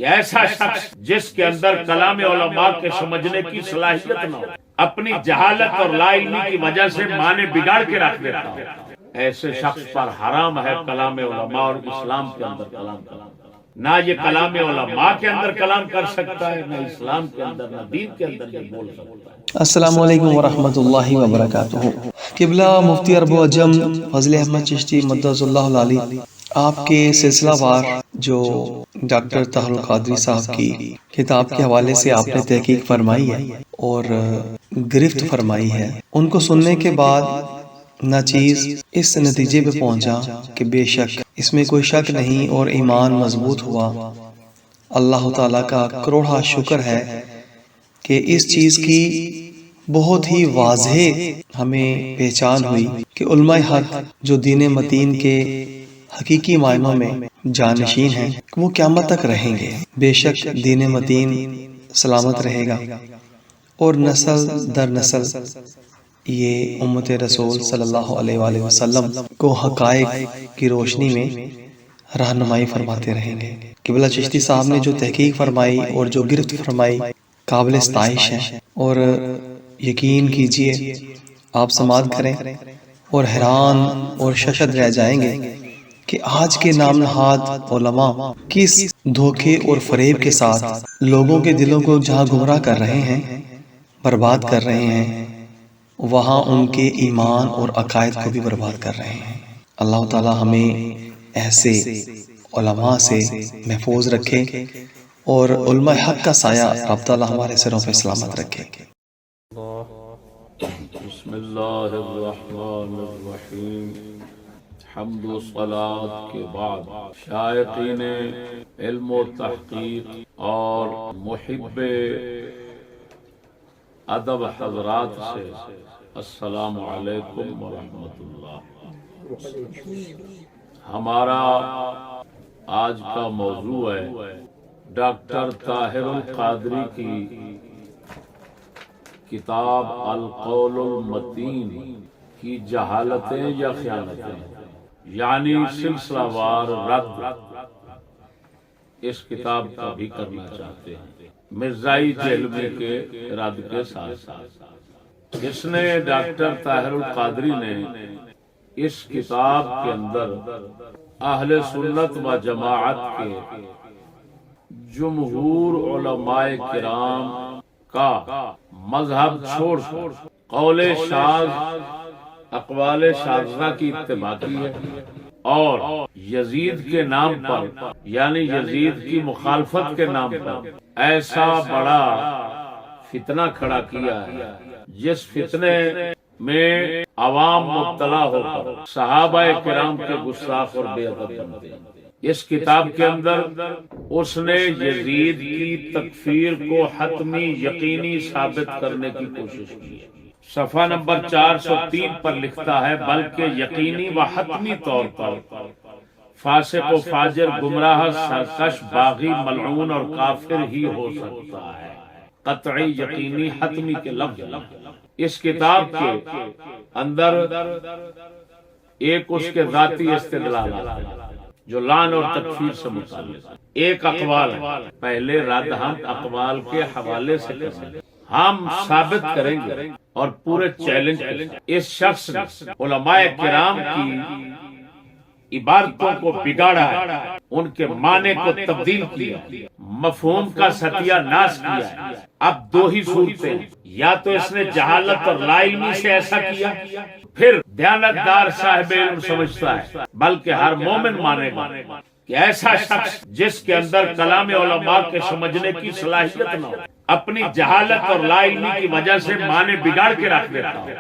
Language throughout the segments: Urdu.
کہ ایسا شخص جس کے اندر کلام علماء کے سمجھنے کی صلاحیت نہ ہو، اپنی جہالت اور لا علمی کی وجہ سے معنی بگاڑ کے رکھ دیتا ہو، ایسے شخص پر حرام ہے کلام علماء اور اسلام کے اندر کلام کرنا۔ نہ یہ کلام علماء کے اندر کلام کر سکتا ہے، نہ اسلام کے اندر، نہ دین کے اندر یہ بول سکتا ہے۔ السلام علیکم ورحمۃ اللہ وبرکاتہ۔ قبلہ مفتی ارب و عجم فضل احمد چشتی مدث اللہ العلی، آپ کے سلسلہ وار جو ڈاکٹر طاہر القادری صاحب کی کتاب کے حوالے سے آپ نے تحقیق فرمائی ہے اور گرفت فرمائی ہے، ان کو سننے کے بعد ناچیز اس نتیجے پہ پہنچا کہ بے شک اس میں کوئی شک نہیں اور ایمان مضبوط ہوا۔ اللہ تعالیٰ کا کروڑا شکر ہے کہ اس چیز کی بہت ہی واضح ہمیں پہچان ہوئی کہ علماء حق جو دین متین کے حقیقی معنوں میں جانشین ہیں وہ قیامت تک رہیں گے۔ بے شک دین متین سلامت رہے گا اور نسل در نسل یہ امت رسول صلی اللہ علیہ وآلہ وسلم کو حقائق کی روشنی میں رہنمائی فرماتے رہیں گے۔ قبلہ چشتی صاحب نے جو تحقیق فرمائی اور جو گرفت فرمائی قابل ستائش ہے، اور یقین کیجئے آپ سماعت کریں اور حیران اور ششد رہ جائیں گے کہ آج کے نام نہاد علماء کس دھوکے اور فریب کے ساتھ لوگوں کے دلوں کو جہاں گمراہ کر رہے ہیں، برباد کر رہے ہیں، وہاں ان کے ایمان اور عقائد کو بھی برباد کر رہے ہیں۔ اللہ تعالی ہمیں ایسے علماء سے محفوظ رکھے اور علماء حق کا سایہ رب تعالی ہمارے سروں پہ سلامت رکھے۔ بسم اللہ الرحمن الرحیم۔ حمد و صلاۃ کے بعد شائقین علم و تحقیق اور محب ادب حضرات سے السلام علیکم ورحمۃ اللہ۔ ہمارا آج کا موضوع ہے ڈاکٹر طاہر القادری کی کتاب القول المتین کی جہالتیں یا خیانتیں، یعنی سلسلہ وار رد اس کتاب کا بھی کرنا چاہتے ہیں مرزائی جہلمی کے رد کے ساتھ ساتھ۔ اس نے ڈاکٹر طاہر القادری نے اس کتاب کے اندر اہل سنت و جماعت کے جمہور علماء کرام کا مذہب چھوڑ کر قول شاذ اقوال شاذہ کی اتباع کی ہے اور یزید کے نام پر، یعنی یزید کی مخالفت کے نام پر ایسا بڑا فتنہ کھڑا کیا ہے جس فتنے میں عوام مبتلا ہو کر صحابہ کرام کے گستاخ اور بے ادب بنتے ہیں۔ اس کتاب کے اندر اس نے یزید کی تکفیر کو حتمی یقینی ثابت کرنے کی کوشش کی ہے۔ صفحہ نمبر 403 پر لکھتا ہے بلکہ یقینی و حتمی طور پر فاسق و فاجر، گمراہ، سرکش، باغی، ملعون اور کافر ہی ہو سکتا ہے۔ قطعی، یقینی، حتمی کے لفظ اس کتاب کے اندر ایک اس کے ذاتی استدلالات جو لعن اور تکفیر سے متعلق، ایک اقوال ہے۔ پہلے رد ہم اقوال کے حوالے سے کریں گے، ہم ثابت کریں گے اور پورے چیلنج کریں گے۔ اس شخص نے علماء کرام کی عبارتوں کو بگاڑا ہے، ان کے معنی کو تبدیل کیا، مفہوم کا ستیہ ناش کیا ہے۔ اب دو ہی صورتیں، یا تو اس نے جہالت اور لا علمی سے ایسا کیا، پھر دیانتدار صاحب علم سمجھتا ہے، بلکہ ہر مومن مانے گا کہ ایسا شخص جس کے اندر کلام علماء کے سمجھنے کی صلاحیت نہ ہو، اپنی جہالت اور لا علمی کی وجہ سے معنی بگاڑ کے رکھ دیتا ہو،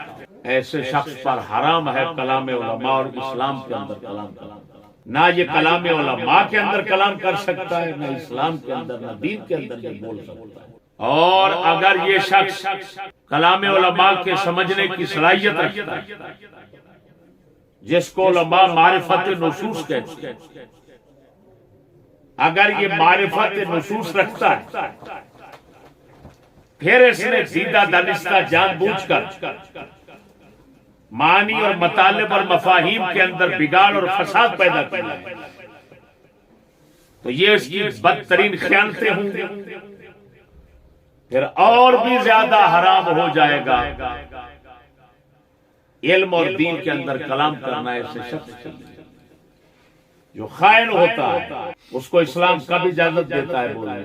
ایسے شخص پر حرام ہے کلام علماء اور اسلام کے اندر کلام کرنا۔ نہ یہ کلام علماء کے اندر کلام کر سکتا ہے، نہ اسلام کے اندر، نہ دین کے اندر یہ بول سکتا ہے۔ اور اگر یہ شخص کلام علماء کے سمجھنے کی صلاحیت رکھتا ہے، جس کو علماء معرفت نصوص کہتے ہیں، اگر یہ معرفت نصوص رکھتا ہے، پھر اس نے دیدہ دانستہ جان بوجھ کر معنی اور مطالب اور مفاہیم کے اندر بگاڑ اور فساد پیدا کیا ہے، تو یہ اس کی بدترین خیانتیں ہوں گی، پھر اور بھی زیادہ حرام ہو جائے گا علم اور دین کے اندر کلام کرنا ایسے شخص جو خائن ہوتا ہے، اس کو اسلام کب اجازت دیتا ہے بولنے؟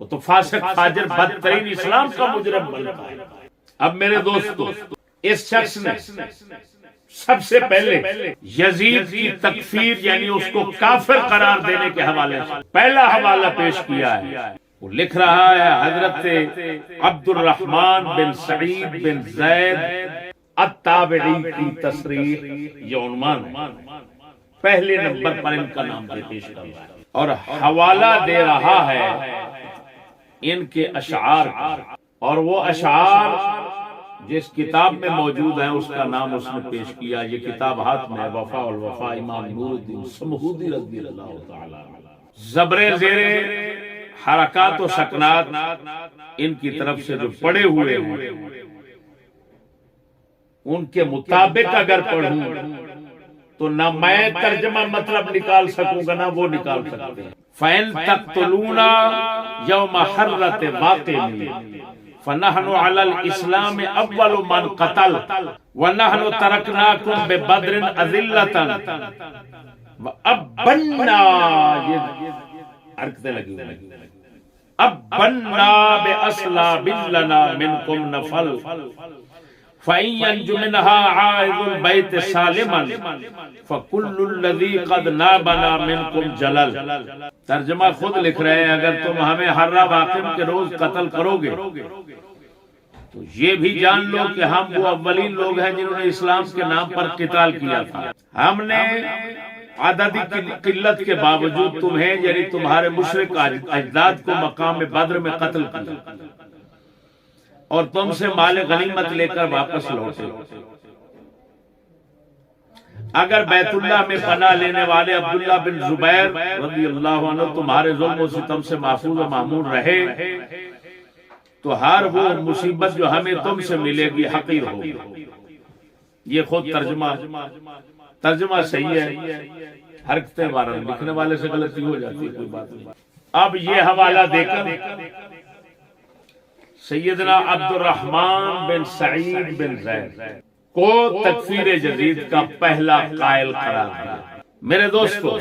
وہ تو فاسق فاجر بدترین اسلام کا مجرم بنتا ہے۔ اب میرے دوستو، اس شخص نے سب سے پہلے یزید کی تکفیر یعنی اس کو کافر قرار دینے کے حوالے سے پہلا حوالہ پیش کیا ہے۔ وہ لکھ رہا ہے حضرت عبد الرحمن بن سعید بن زید التابعی کی تصریح، یہ عنوان ہے، پہلے نمبر پر ان کا نام پیش کر رہا ہے اور حوالہ دے رہا ہے ان کے اشعار کا، اور وہ اشعار جس کتاب میں موجود ہیں اس کا نام اس نے پیش کیا۔ یہ کتاب ہاتھ میں وفا والوفا امام نور الدین سمہودی رضی اللہ تعالی عنہ، زبر زیر حرکات و سکنات ان کی طرف سے جو پڑے ہوئے ہیں ان کے مطابق اگر پڑھوں تو نہ میں ترجمہ مطلب نکال سکوں گا نہ وہ نکال سکتے ہیں۔ فَإِن تَقْتُلُونَ يَوْمَ حَرَّةِ بَاطِنِ فَنَحْنُ عَلَى الْإِسْلَامِ أَوَّلُ مَنْ قَتَلَ وَنَحْنُ تَرَكْنَاكُمْ بِبَدْرٍ أَذِلَّةً وَأَبَّنَّا، یہ حرکتیں لگی ہوئی، أَبَّنَّا بِأَصْلَابٍ لَنَا مِنْكُمْ نَفَلْ فَإِن يَنْجُ مِنْهَا عَائِذُ الْبَيْتِ سَالِمًا فَكُلُّ الَّذِي قَدْ نَابَنَا مِنْكُمْ جَلَلْ۔ ترجمہ خود لکھ رہے ہیں اگر تم ہمیں حرہ واقم کے روز قتل کرو گے تو یہ بھی جان لو کہ ہم وہ اولین لوگ ہیں جنہوں نے اسلام کے نام پر قتال کیا تھا۔ ہم نے عددی قلت کے باوجود تمہیں یعنی تمہارے مشرک اجداد کو مقام بدر میں قتل کیا اور تم سے مال غنیمت لے کر واپس لوٹے۔ اگر بیت اللہ میں پناہ لینے والے عبداللہ بن زبیر رضی اللہ عنہ تمہارے ظلم و ستم سے محفوظ و معمون رہے تو ہر وہ مصیبت جو ہمیں تم سے ملے گی حقیر ہوگی۔ یہ خود ترجمہ صحیح ہے، حرکتیں بارہ لکھنے والے سے غلطی ہو جاتی ہے، کوئی بات نہیں۔ اب یہ حوالہ دے کر سیدنا عبد الرحمن بن سعید بن زید کو تکفیر جدید کا پہلا قائل قرار دیا۔ میرے دوستو،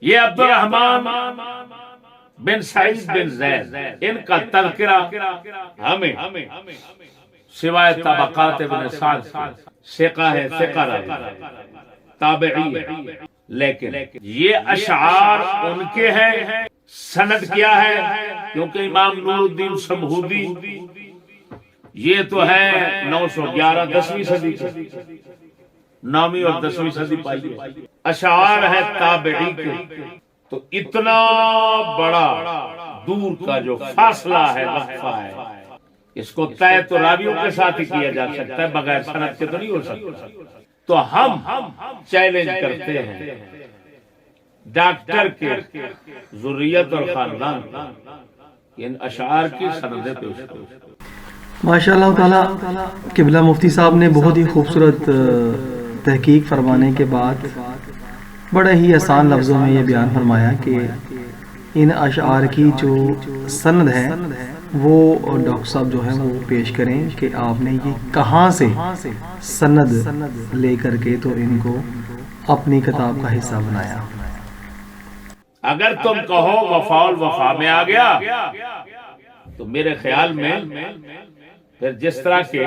یہ عبد الرحمن بن سعید بن زید ان کا تذکرہ ہمیں سوائے طبقات ابن سعد ثقہ ہے، ثقہ راوی تابعی ہے، لیکن یہ اشعار ان کے ہیں۔ سند کیا ہے؟ کیونکہ امام نور الدین سمہودی یہ تو ہے 911 10ویں صدی کے، 9ویں اور 10ویں صدی پائی ہے، اشعار ہے تابعی کے۔ تو اتنا بڑا دور کا جو فاصلہ ہے، وقفہ ہے، اس کو طے تو راویوں کے ساتھ ہی کیا جا سکتا ہے، بغیر سند کے تو نہیں ہو سکتا۔ تو ہم چیلنج کرتے ہیں ڈاکٹر کے ذریت اور خاندان ان اشعار کی سندیں پیش کرو۔ ماشاء اللہ تعالیٰ قبلہ مفتی صاحب نے بہت ہی خوبصورت تحقیق فرمانے کے بعد بڑے ہی آسان لفظوں میں یہ بیان فرمایا کہ ان اشعار کی جو سند ہے وہ ڈاکٹر صاحب جو ہے وہ پیش کریں کہ آپ نے یہ کہاں سے سند لے کر کے تو ان کو اپنی کتاب کا حصہ بنایا۔ اگر تم کہو وفا الوفا میں آ گیا تو میرے خیال میں پھر جس طرح کے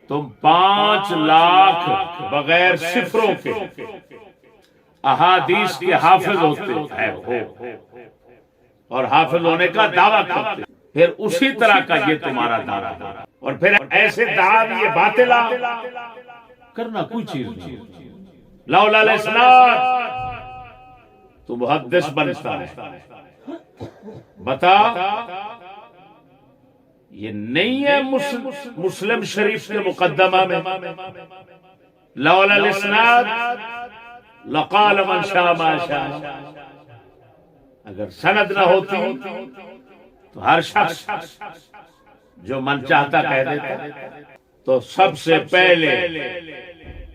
تم 5 لاکھ بغیر صفروں کے احادیث کے حافظ ہوتے ہو اور حافظ ہونے کا دعویٰ کرتے، پھر اسی طرح کا یہ تمہارا دعویٰ ہے، اور پھر ایسے دعوی یہ باطلا کرنا کوئی چیز نہیں۔ لولا الاسناد تو محدث بنتا ہے۔ بتا یہ نہیں ہے مسلم شریف کے مقدمہ میں لولا الاسناد لقال من شاء ما شاء، اگر سند نہ ہوتی تو ہر شخص جو من چاہتا کہہ دیتا۔ تو سب سے پہلے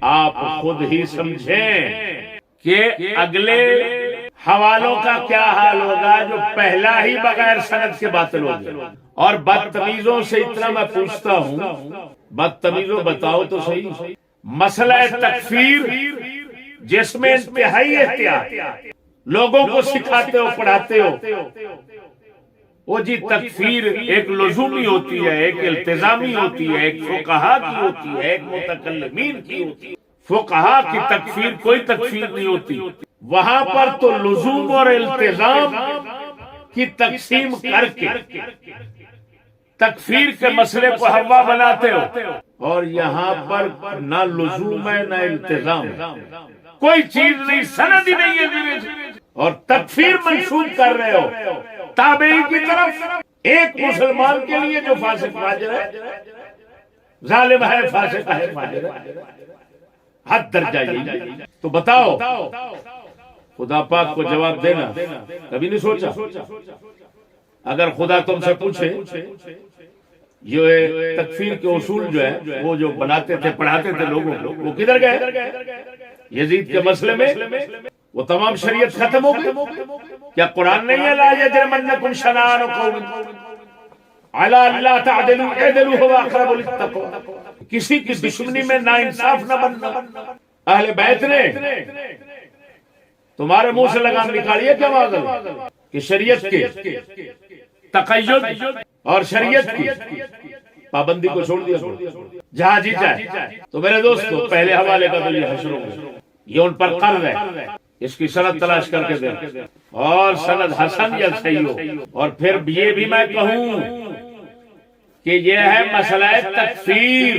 آپ خود ہی سمجھیں کہ اگلے حوالوں کا کیا حال ہوگا جو پہلا ہی بغیر سند کے باطل ہو گیا. اور بدتمیزوں سے اتنا میں پوچھتا ہوں، بدتمیزوں بتاؤ تو صحیح، مسئلہ تکفیر جس میں انتہائی احتیاط لوگوں کو سکھاتے ہو پڑھاتے ہو، وہ جی تکفیر ایک لزومی ہوتی ہے، ایک التزامی ہوتی ہے، ایک فقہا کی ہوتی ہے، ایک متکلمین کی ہوتی ہے. فقہا کی تکفیر کوئی تکفیر نہیں ہوتی. وہاں پر تو لزوم اور التزام کی تقسیم کر کے تکفیر کے مسئلے کو ہوا بناتے ہو، اور یہاں پر نہ لزوم ہے نہ التزام ہے، کوئی چیز نہیں، سند ہی نہیں ہے، اور تکفیر منسوب کر رہے ہو تابعی کی طرف. ایک مسلمان کے لیے جو فاسق فاجر ہے، ظالم ہے، فاسق ہے، فاجر ہے، حد درجہ یہی. تو بتاؤ، خدا پاک کو جواب دینا کبھی نہیں سوچا؟ اگر خدا تم سے پوچھے یہ تکفیر کے اصول جو ہے وہ جو بناتے تھے پڑھاتے تھے لوگوں کو، وہ کدھر گئے؟ یزید کے مسئلے میں وہ تمام شریعت ختم ہو گئی. کیا قرآن نہیں ہے لا یجرمنکم شنآن قوم علی الا تعدلوا اعدلوا هو اقرب للتقوی. کسی کی دشمنی میں ناانصاف نہ بننا. اہل بیت نے تمہارے منہ سے لگام نکالیے کیا معذر کہ شریعت کے تقید اور شریعت کی پابندی کو چھوڑ دیا جہاں جی جائے. تو میرے دوستو پہلے حوالے کا تو یہ حشر ہو گیا، یہ ان پر قرض ہے، اس کی سند تلاش کر کے دیں، اور سند حسن یا صحیح ہو. اور پھر یہ بھی میں کہوں کہ یہ ہے مسئلہ تکفیر،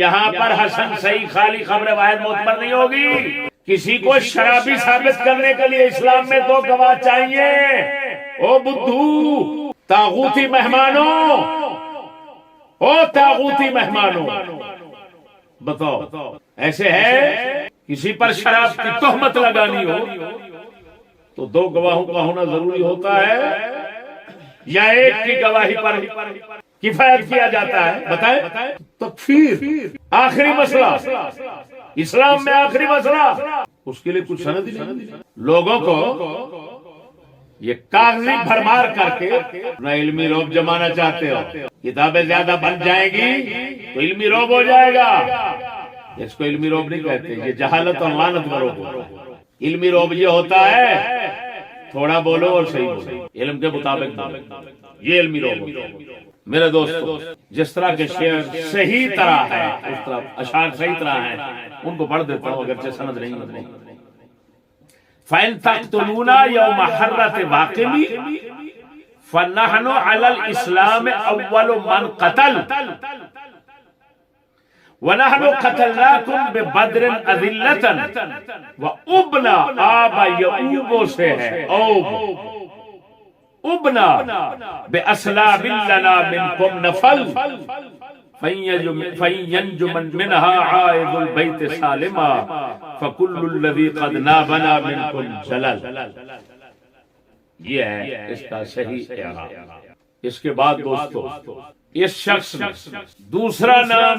یہاں پر حسن صحیح خالی خبر واحد معتبر نہیں ہوگی. کسی کو شرابی ثابت کرنے کے لیے اسلام میں دو گواہ چاہیے. او بدھو، طاغوتی مہمانوں، او طاغوتی مہمانوں، بتاؤ ایسے ہے کسی پر شراب کی تہمت لگانی ہو تو دو گواہوں کا ہونا ضروری ہوتا ہے یا ایک کی گواہی پر کفایت کیا جاتا ہے؟ بتائیں. تکفیر آخری مسئلہ، اسلام میں آخری مسئلہ، اس کے لیے کچھ سند ہی نہیں. لوگوں کو یہ کاغذی بھرمار کر کے نہ علمی روب جمانا چاہتے ہو. کتابیں زیادہ بن جائیں گی تو علمی روب ہو جائے گا. اس کو علمی روب نہیں کہتے، یہ جہالت اور لعنت کا روب ہے. علمی روب یہ ہوتا ہے تھوڑا بولو اور صحیح بولو، علم کے مطابق بولو، یہ علمی روب ہوتا ہے. میرے دوستو جس طرح کے شعر صحیح طرح ہے، اس طرح اشعار صحیح طرح ہیں، ان کو پڑھ دیتا ہوں اگرچہ سند نہیں ہوتے. فَإِن تَقْتُلُونَا يَوْمَ حَرَّةِ وَاقِمِ فَنَحْنُ عَلَى الْإِسْلَامِ أَوَّلُ مَنْ قَتَلْ وَنَحْنُ قَتَلْنَاكُمْ بِبَدْرٍ أَذِلَّةً وَأُبْنَا آبَ يَعُوبُ سے ہے اوب ابنا بأسلاب لنا منكم نفل فَيَنْجُ مَنْ مِنْهَا عَائِذُ الْبَيْتِ سَالِمًا فَكُلُّ الَّذِي قَدْ نَابَنَا مِنْكُمْ جَلَلْ. یہ ہے اس کا صحیح اعراب. اس کے بعد دوستو اس شخص نے دوسرا نام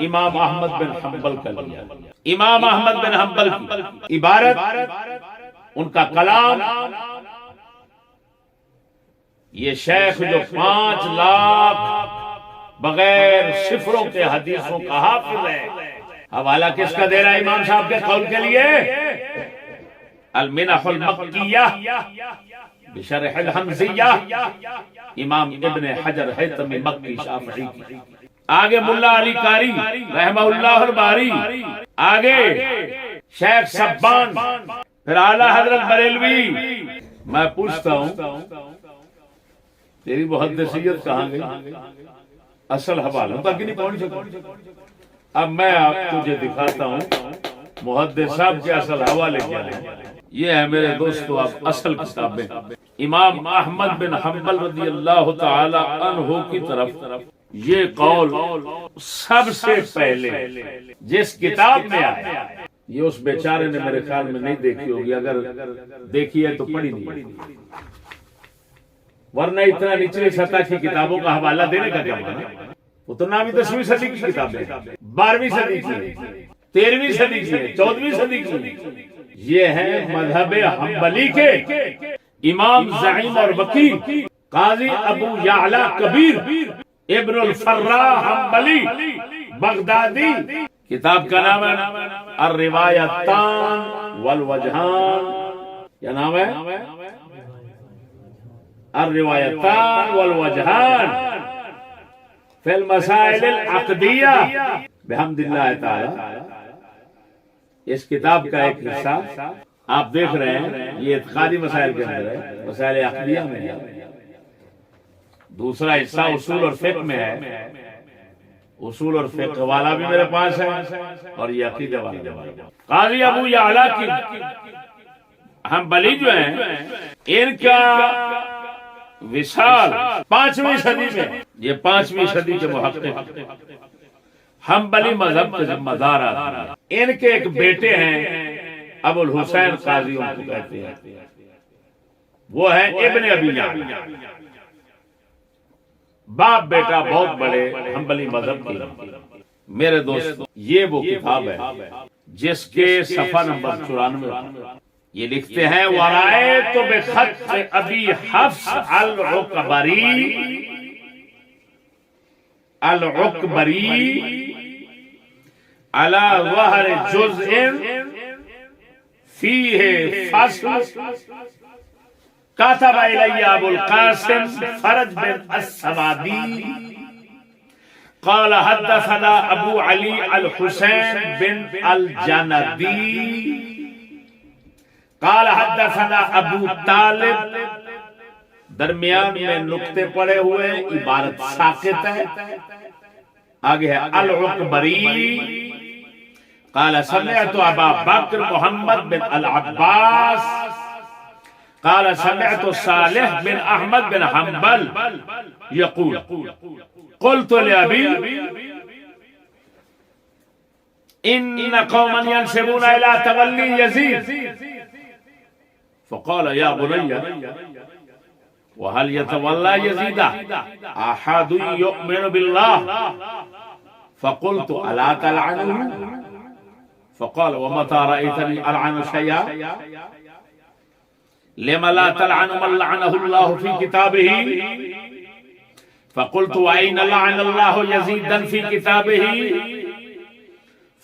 امام احمد بن حنبل کا لیا. امام احمد بن حنبل کی عبارت، ان کا کلام، یہ شیخ جو 5 لاکھ بغیر صفروں کے حدیثوں کا حافظ ہے. حوالہ کس کا دے رہا ہے امام صاحب کے قول کے لیے؟ المنح المکیہ بشرح الحمزیہ، امام ابن حجر حیثمی مکی شافعی کی. آگے ملا علی قاری رحمہ اللہ الباری، آگے شیخ سبان، پھر اعلی حضرت بریلوی. میں پوچھتا ہوں تیری محدثیت کہاں گئی؟ اصل حوالہ تک نہیں پہنچ سکتا. اب میں آپ تجھے دکھاتا ہوں محدث صاحب کے اصل حوالے کیا ہیں. یہ ہے میرے دوستو آپ اصل کتابیں. امام احمد بن حنبل رضی اللہ تعالی عنہ کی طرف یہ قول سب سے پہلے جس کتاب میں آیا، یہ اس بیچارے نے میرے خیال میں نہیں دیکھی ہوگی، اگر دیکھی ہے تو پڑھی نہیں، ورنہ اتنا نچلی سطح کی کتابوں کا حوالہ دینے کا کیا معنی؟ وہ تو نامی 10ویں صدی کی کتابیں، 12ویں صدی کی، 13ویں صدی کی، 14ویں صدی کی. یہ ہے مذہب حنبلی کے امام زعیم اور وکیل قاضی ابو یعلا کبیر ابن الفراء حنبلی بغدادی. کتاب کا نام ہے الروایتان والوجہان. کیا نام ہے؟ الروایتان والوجہان فی المسائل العقدیہ بحمد اللہ تعالی. اس کتاب کا ایک حصہ آپ دیکھ رہے ہیں، یہ اعتقادی مسائل کے اندر ہے، مسائل عقدیہ میں ہے. دوسرا حصہ اصول اور فقہ میں ہے. اصول اور فقہ والا بھی میرے پاس ہے اور یہ عقیدہ والا بھی. قاضی ابو یعلا کی حنبلی جو ہیں، ان کا وصال 5ویں صدی میں، یہ 5ویں صدی کے محقق حنبلی مذہب کے ذمہ دار آدمی. ان کے ایک بیٹے ہیں ابو الحسین قاضی، ان کو کہتے ہیں، وہ ہے ابن ابی یعلا. باپ بیٹا بہت بڑے حنبلی مذہب کے. میرے دوست، یہ وہ کتاب ہے جس کے صفحہ نمبر 94 یہ لکھتے ہیں وَرَأَيْتُ بِخَطِّ أَبِي حَفْصٍ الْعُكْبَرِي عَلَى ظَهْرِ جُزْءٍ فِيهِ فَصْلٌ كتب إلي أبو القاسم فرج بن السوادي قال حدثنا أبو علي الحسين بن الجندي قال حدثنا أبو طالب. درمیان میں نقطے پڑے ہوئے، عبارت ساقط ہے. آگے ہے العقبری قال سمعت أبا بکر محمد بن العباس قال سمعت صالح بن احمد بن حنبل يقول قلت لأبي ان قوما ينسبون الى تولي يزيد فقال يا بني وهل يتولى يزيد احد يؤمن بالله فقلت الا تلعنه فقال ومتى رأيتني العن شيئا لما لا تلعن من لعنه الله في كتابه فقلت وأين لعن الله يزيدا في كتابه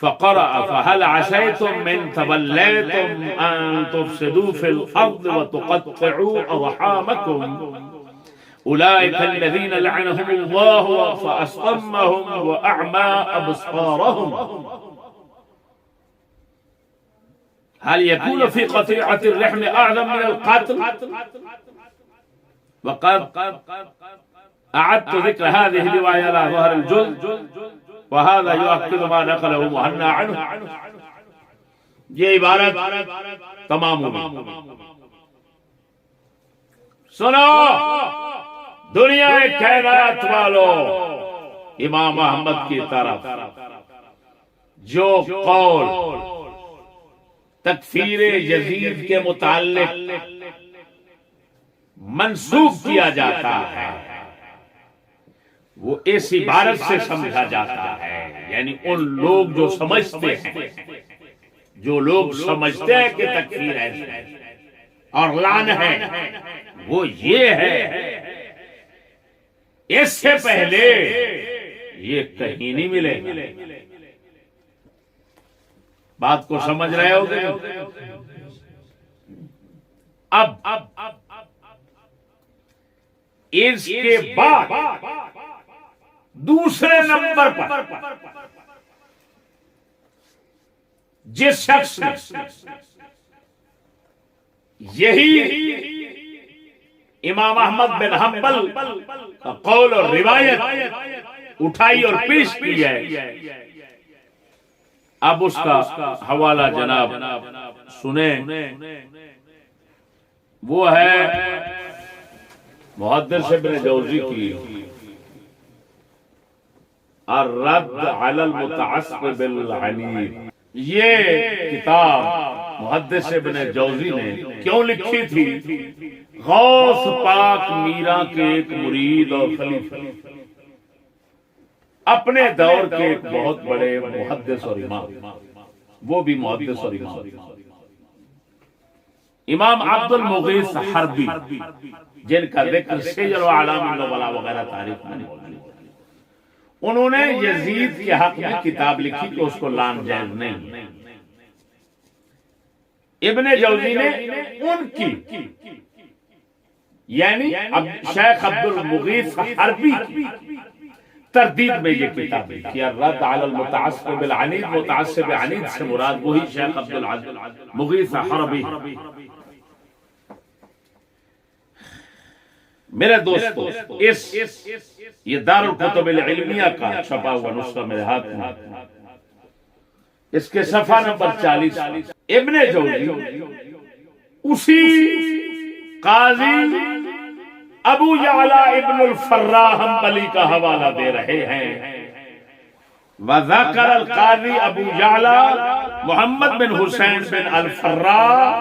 فقرأ فهل عسيتم من توليتم أن تفسدوا في الأرض وتقطعوا أرحامكم أولئك الذين لعنهم الله فأصمهم وأعمى أبصارهم هل يكون في قطيعة الرحم أعظم من القتل؟ وقد أعدت ذكر هذه الرواية على ظهر الجزء وهذا يؤكد ما نقله مهنا عنه. یہ عبارت تمام ہوئی. سنو دنیا کائنات والو، امام احمد کی طرف جو قول تکفیر یزید کے متعلق منسوخ کیا جاتا ہے وہ اس عبارت سے سمجھا جاتا ہے. یعنی ان لوگ جو سمجھتے ہیں، جو لوگ سمجھتے ہیں کہ تکفیر ہے اور لعن ہے، وہ یہ ہے. اس سے پہلے یہ کہیں نہیں ملے. بات کو سمجھ رہے ہو گے؟ اب اس کے بعد دوسرے نمبر پر جس شخص نے یہی امام احمد بن حنبل کا قول اور روایت اٹھائی اور پیش کی ہے، اب اس کا حوالہ جناب سنیں. وہ ہے محدث ابن جوزی کی الرد علی المتعصب العنید. یہ کتاب محدث ابن جوزی نے کیوں لکھی تھی؟ غوث پاک میرا کے ایک مرید اور خلیفہ، اپنے دور کے ایک بہت بڑے محدث اور امام، وہ بھی محدث اور امام، امام عبد المغیث حربی جن کا ذکر سیر و اعلام النبلاء وغیرہ تاریخ میں نہیں، انہوں نے یزید کے حق میں کتاب لکھی کہ اس کو لان جائز نہیں. ابن جوزی نے ان کی یعنی شیخ عبد المغیث حربی کی تردید میں یہ کتاب لکھی الرد علی المتعصب العنید. متعصب عنید سے مراد وہی شیخ عبد المغیث حربی. میرے دوستو یہ دار الکتب العلمیہ کا چھپا ہوا نسخہ میرے ہاتھ میں، اس کے صفحہ نمبر 40 ابن جوزی اسی قاضی ابو یعلا ابن الفراء حنبلی کا حوالہ دے رہے ہیں. وذکر القاضی ابو یعلا محمد بن حسین بن الفراء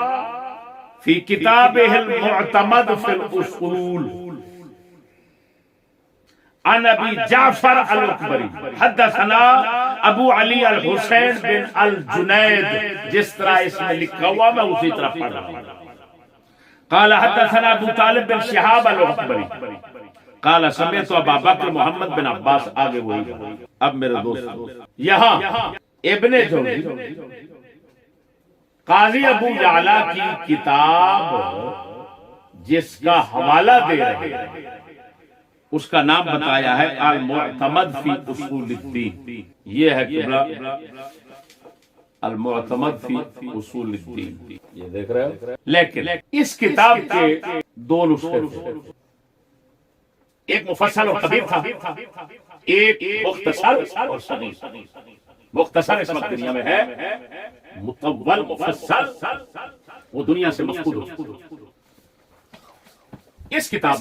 فی کتابہ المعتمد فی الاصول عن ابی جعفر العکبری حدثنا ابو علی الحسین بن الجنید. جس طرح اس میں لکھا ہوا میں اسی طرح پڑھ رہا ہوں. قال حدثنا ابو طالب بن شہاب العکبری قال سمعت ابا بکر محمد بن عباس. آگے وہی. اب میرے دوست یہاں ابن جوزی قاضی ابو یعلا کی کتاب جس کا حوالہ دے رہے ہیں اس کا نام بتایا ہے المعتمد فی اصول الدین. یہ ہے قبلہ المعتمد فی اصول الدین. یہ دیکھ رہے ہو. لیکن اس کتاب کے دو نسخے تھے، ایک مفصل اور کبیر تھا، ایک مختصر اور صغیر. مختصر اس وقت دنیا میں ہے، مطول مفصل وہ دنیا سے مفقود ہو چکا. اس کتاب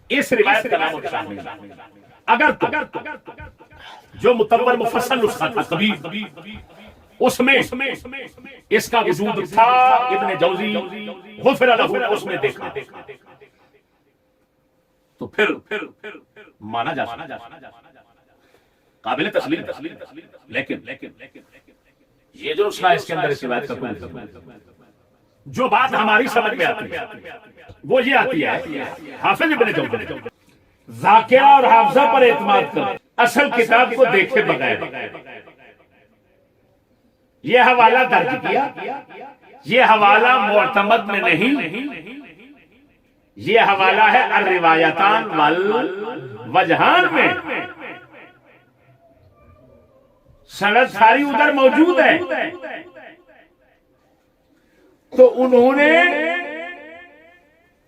اس روایت کا نام شامل ہے. اگر جو مطول مفصل نسخہ تھا کبیر اس میں اس کا وجود تھا، ابن جوزی غفر لہ اس میں دیکھا تو پھر مانا جا سکتا قابل تسلیم. لیکن یہ جو نسخہ اس کے اندر اس روایت کا کوئی جو بات ہماری سمجھ میں آتی ہے وہ یہ آتی ہے حافظ ابن جوزی ذاکرہ اور حافظہ پر اعتماد کر اصل کتاب کو دیکھے بغیر یہ حوالہ درج کیا. یہ حوالہ معتمد میں نہیں، یہ حوالہ ہے الروایتان والوجہان میں. سند ساری ادھر موجود ہے. تو انہوں نے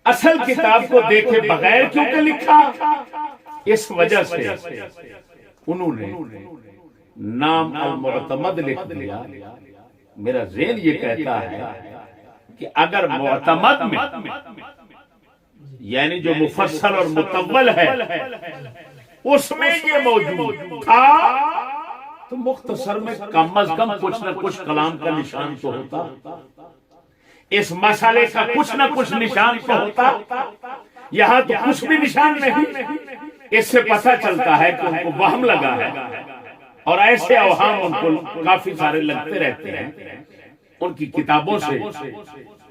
اصل کتاب کو دیکھے بغیر کیونکہ لکھا، اس وجہ سے انہوں نے نام المعتمد لکھ دیا. میرا ذہن یہ کہتا ہے کہ اگر معتمد میں یعنی جو مفصل اور مطول ہے اس میں یہ موجود تھا تو مختصر میں کم از کم کچھ نہ کچھ کلام کا نشان تو ہوتا، اس مسئلے کا کچھ نہ کچھ نشان تو ہوتا. یہاں تو کچھ بھی نشان نہیں. اس سے پتہ چلتا ہے کہ ان کو وہم لگا ہے، اور ایسے اوہام ان کو کافی سارے لگتے رہتے ہیں. ان کی کتابوں سے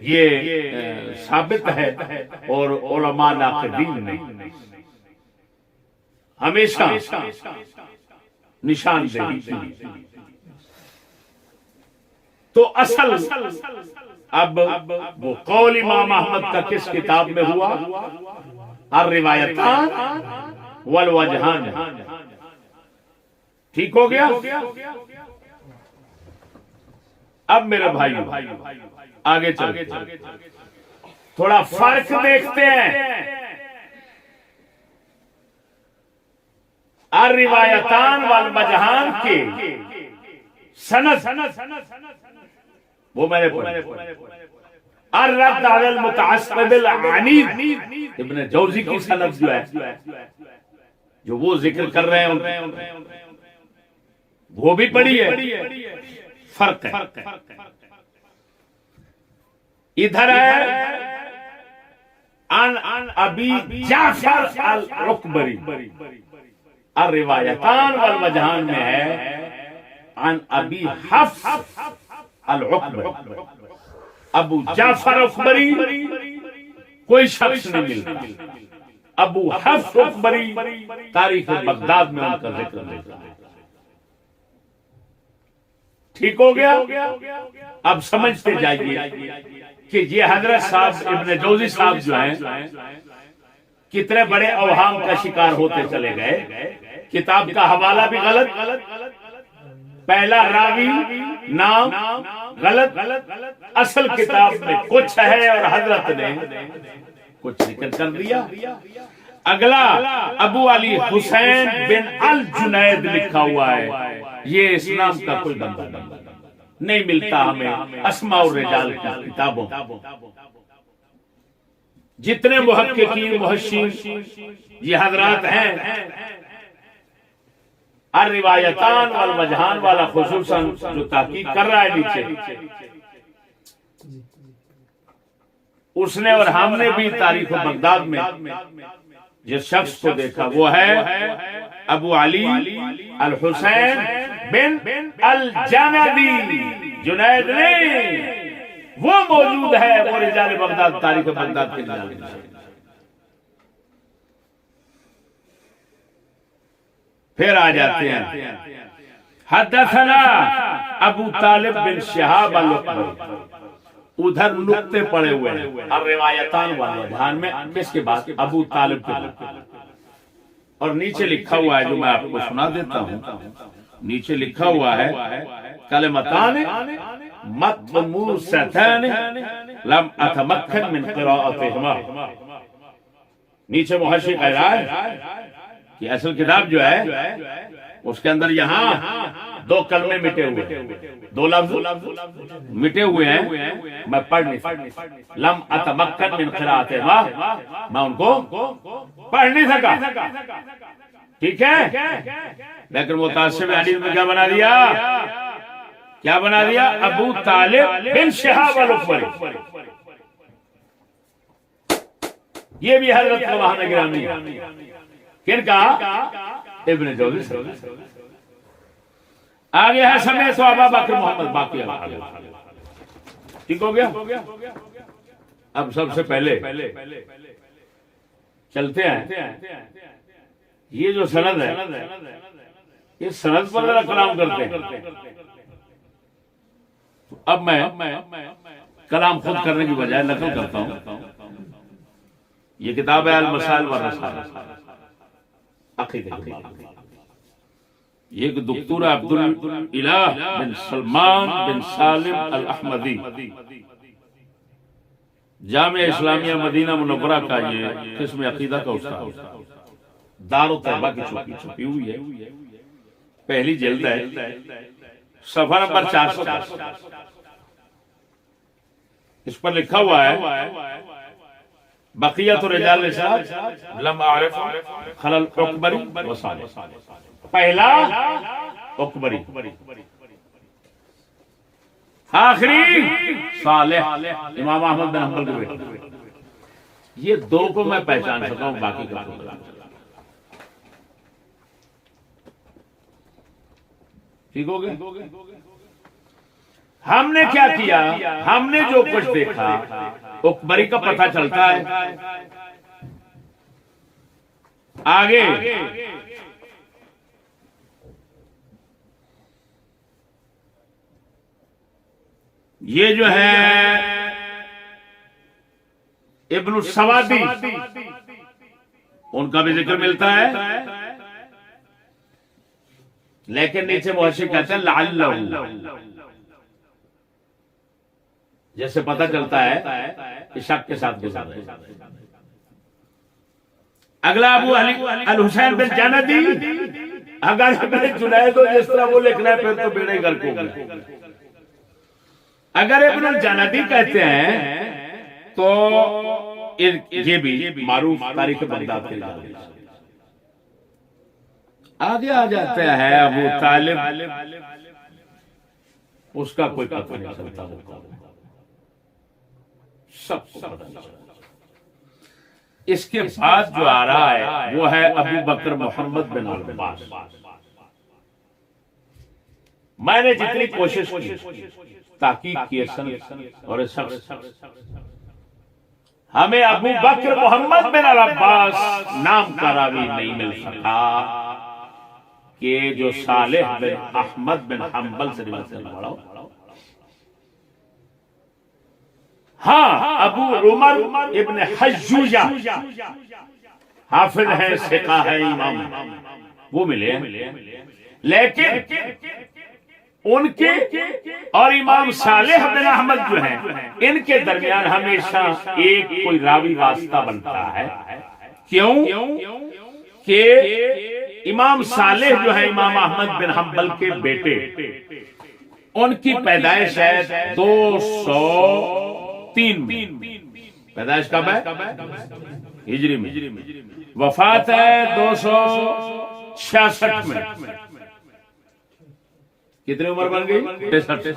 یہ ثابت ہے، اور علماء ناقدین نے ہمیشہ نشان دہی کی. تو اصل اب وہ قول امام احمد کا کس کتاب میں ہوا؟ الروایتان والوجہان. ٹھیک ہو گیا. اب میرے بھائی آگے چلتے تھوڑا فرق دیکھتے ہیں. الروایتان والوجہان کے سند وہ میں نے الرد علی المتعصب العنید ابن جوزی کی سند جو ہے جو وہ ذکر کر رہے ہیں وہ بھی پڑھی ہے. فرق ہے. ادھر ہے عن ابی جعفر العکبری. الروایتان والوجہان میں ہے عن ابی حفص العکبری. ابو جعفر اکبری کوئی شخص نہیں ملتا، ابو حفص اکبری تاریخ بغداد میں ان کا ذکر ملتا ہے۔ ٹھیک ہو گیا؟ اب سمجھتے جائیے کہ یہ حضرت صاحب ابن جوزی صاحب جو ہیں کتنے بڑے اوہام کا شکار ہوتے چلے گئے۔ کتاب کا حوالہ بھی غلط، پہلا راوی نام غلط، اصل کتاب میں کچھ ہے اور حضرت نے کچھ ذکر کر دیا۔ اگلا ابو علی حسین بن الجنید لکھا ہوا ہے، یہ اس نام کا کوئی بندہ نہیں ملتا ہمیں اسماء الرجال کی کتابوں۔ جتنے محققین محشین یہ حضرات ہیں، الروایتان والوجہان والا خصوصاً جو تحقیق کر رہا ہے نیچے، اس نے اور ہم نے بھی تاریخ بغداد میں جس شخص کو دیکھا وہ ہے ابو علی الحسین بن الجندی، جنید نہیں، وہ موجود ہے، وہ رجال بغداد، تاریخ بغداد کے رجال میں۔ پھر آ جاتے ہیں حدثنا ابو طالب بن شہاب الاکبری، ادھر نقطے پڑے ہوئے ہیں اور روایتان والے دھیان میں، اس کے بعد ابو طالب کے بعد اور نیچے لکھا ہوا ہے جو میں آپ کو سنا دیتا ہوں۔ نیچے لکھا ہوا ہے کلمتان مطموستان لم اتمکن من قراءتهما۔ نیچے محشی کہہ رہا ہے کہ اصل کتاب جو ہے اس کے اندر یہاں دو کلمے مٹے ہوئے ہیں، دو لفظ مٹے ہوئے ہیں، میں پڑھ نہیں سکتا، لم اتمکن من قراءتهما، میں ان کو پڑھ نہیں سکا، ٹھیک ہے؟ لیکن متعصب حدیث میں کیا بنا دیا؟ کیا بنا دیا؟ ابو طالب بن شہاب الاکبری۔ یہ بھی حضرت رواحہ گرامی کن کا؟ ابن جوزی سے۔ آگے ہے سمیت و ابا بکر محمد باقی، ٹھیک ہو گیا؟ اب سب سے پہلے چلتے ہیں، یہ جو سند ہے اس سند پر ذرا کلام کرتے ہیں۔ اب میں کلام خود کرنے کی بجائے نقل کرتا ہوں۔ یہ کتاب ہے المسائل والرسائل، عقیدہ کی بات۔ یہ ایک دکتور عبداللہ بن سلمان بن سالم الاحمدی، جامعہ اسلامیہ مدینہ منورہ کا یہ قسم عقیدہ کا استاد، دار الطیبہ کی چھپی ہوئی ہے، پہلی جلد ہے، صفحہ نمبر 410۔ اس پر لکھا ہوا ہے بقیت رجال نساء لم اعرف خلل اکبری و صالح۔ پہلا اکبری، آخری صالح، امام احمد بن حنبل کے بیٹے۔ یہ دو کو میں پہچان سکتا ہوں، باقی کا ٹھیک ہو گیا؟ ہم نے کیا کیا؟ ہم نے جو کچھ دیکھا اکبری کا پتہ چلتا ہے۔ آگے یہ جو ہے ابن السوادی، ان کا بھی ذکر ملتا ہے، لیکن نیچے محشی کہتے ہیں لعلہ، جیسے پتہ چلتا ہے شک کے ساتھ گزر رہے۔ اگلا ابو علی الحسین بن جندی، اگر جنید ہو جس طرح وہ لکھنا ہے پھر تو بیڑے گھر کو گیا۔ اگر ابن الجندی کہتے ہیں تو یہ بھی معروف تاریخ بغداد کے لئے۔ آگے آ جاتا ہے ابو طالب، اس کا کوئی پتہ نہیں چلتا، سب کو پتہ نہیں چلتا۔ اس کے بعد جو آ رہا ہے وہ ہے ابو بکر محمد بن عباس، میں نے جتنی کوشش کی تحقیق کی سند اور اس شخص ہمیں ابو بکر محمد بن العباس نام کا راوی نہیں مل سکا کہ جو صالح بن احمد بن حنبل سے روایت کرنے والا ہو۔ ہاں ابو عمر ابن حجوجہ حافظ ہے، ثقہ ہے، امام ہے، وہ ملے ہیں، لیکن ان کے اور امام صالح بن احمد جو ہیں ان کے درمیان ہمیشہ ایک کوئی راوی واسطہ بنتا ہے۔ کیوں کہ امام صالح جو ہے امام احمد بن حنبل کے بیٹے، ان کی پیدائش ہے 203 میں، پیدائش کب ہے؟ ہجری میں، وفات ہے 266 میں۔ کتنی عمر بن گئی؟ 63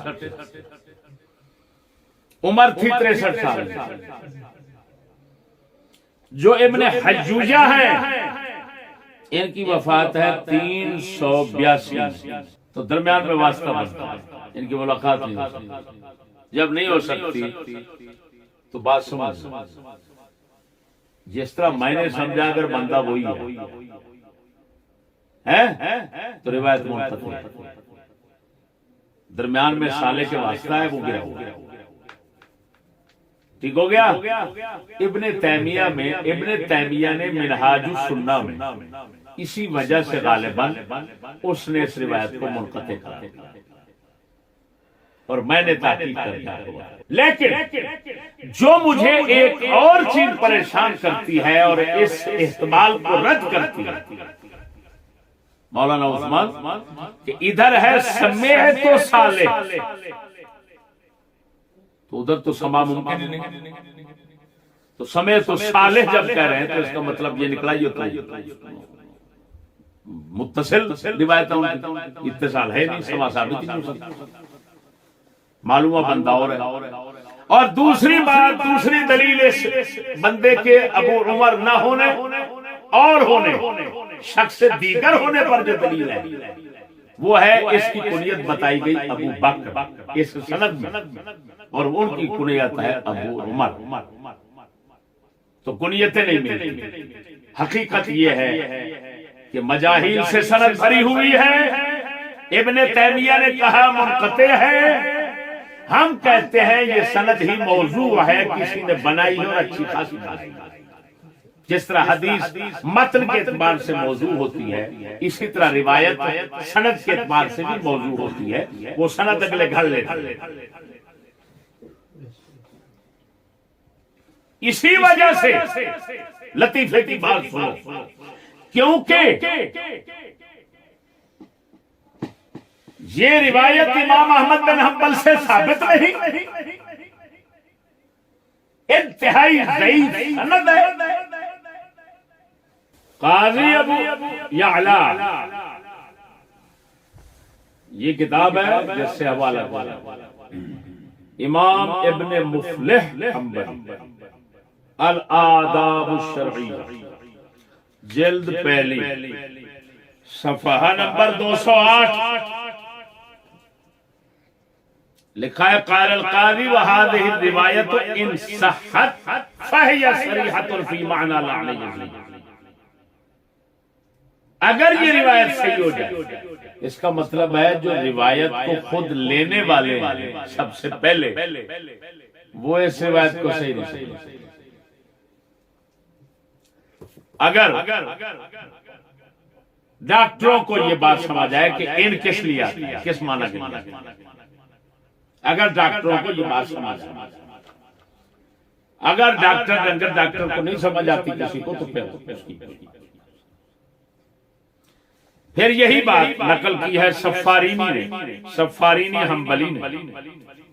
عمر تھی 63 سال۔ جو ابن حجوجہ ہیں ان کی وفات ہے 382 میں، تو درمیان میں واسطہ بنتا ہے، ان کی ملاقات نہیں ہو سکتی۔ جب نہیں ہو سکتی تو بات سمجھ، جس طرح میں نے سمجھا اگر بندہ وہی ہے تو روایت منقطع ہے، درمیان میں صالح کے واسطہ ہے، وہ گرا ہوا۔ ٹھیک ہو گیا؟ ابن تیمیہ نے منہاج السنہ میں اسی وجہ سے غالباً اس نے اس روایت کو منقطع کر دیا، اور میں نے تحقیق کر دیا۔ لیکن جو مجھے ایک اور چیز پریشان کرتی ہے اور اس احتمال کو رد کرتی ہے مولانا عثمان، کہ ادھر ہے سمیعت صالح، تو ادھر تو سما ممکن ہی نہیں، تو سمیعت صالح جب کہہ رہے ہیں تو اس کا مطلب یہ نکلا یہ تو متصل روایت، اتصال ہے نہیں، سما ثابت ہی نہیں ہو سکتا، معلومہ بندہ اور ہے۔ اور دوسری بات، دوسری دلیل اس بندے کے ابو عمر نہ ہونے اور ہونے، شخص دیگر ہونے پر جو دلیل ہے وہ ہے اس کی کنیت بتائی گئی ابو بکر اس سند میں، اور ان کی کنیت ہے ابو عمر، تو کنیتیں نہیں ملتی۔ حقیقت یہ ہے کہ مجاہیل سے سند بھری ہوئی ہے، ابن تیمیہ نے کہا منقطع ہے، ہم کہتے ہیں یہ سند ہی موضوع ہے، کسی نے بنائی ہے اور اچھی خاصی بنائی ہے۔ جس طرح حدیث متن کے اعتبار سے موضوع ہوتی ہے، اسی طرح روایت سند کے اعتبار سے بھی موضوع ہوتی ہے، وہ سند اگلے گھڑ لیتے ہیں۔ اسی وجہ سے لطیفے کی بات سنو، کیونکہ یہ روایت امام احمد بن حنبل سے ثابت نہیں، انتہائی ضعیف سند ہے۔ قاضی ابو یعلا، یہ کتاب ہے جس سے حوالہ دیا امام ابن مفلح حنبلی، الآداب الشرعیہ، جلد پہلی، صفحہ نمبر 208، لکھا ہے قال القاضی وهذه الروایت ان صحت فهي صریحۃ فی معنی لعن یزید۔ اگر یہ روایت صحیح ہو جائے، اس کا مطلب ہے جو روایت کو خود لینے والے ہیں سب سے پہلے، وہ اس روایت کو صحیح نہیں سمجھتے۔ اگر ڈاکٹروں کو یہ بات سمجھ آئے کہ ان کس لیے آتی ہے، کس معنی کے لیے آتی ہے، اگر ڈاکٹروں کو یہ بات سمجھ آئے، اگر ڈاکٹر کو نہیں سمجھ آتی کسی کو، تو پھر یہی بات نقل کی ہے سفارینی حنبلی نے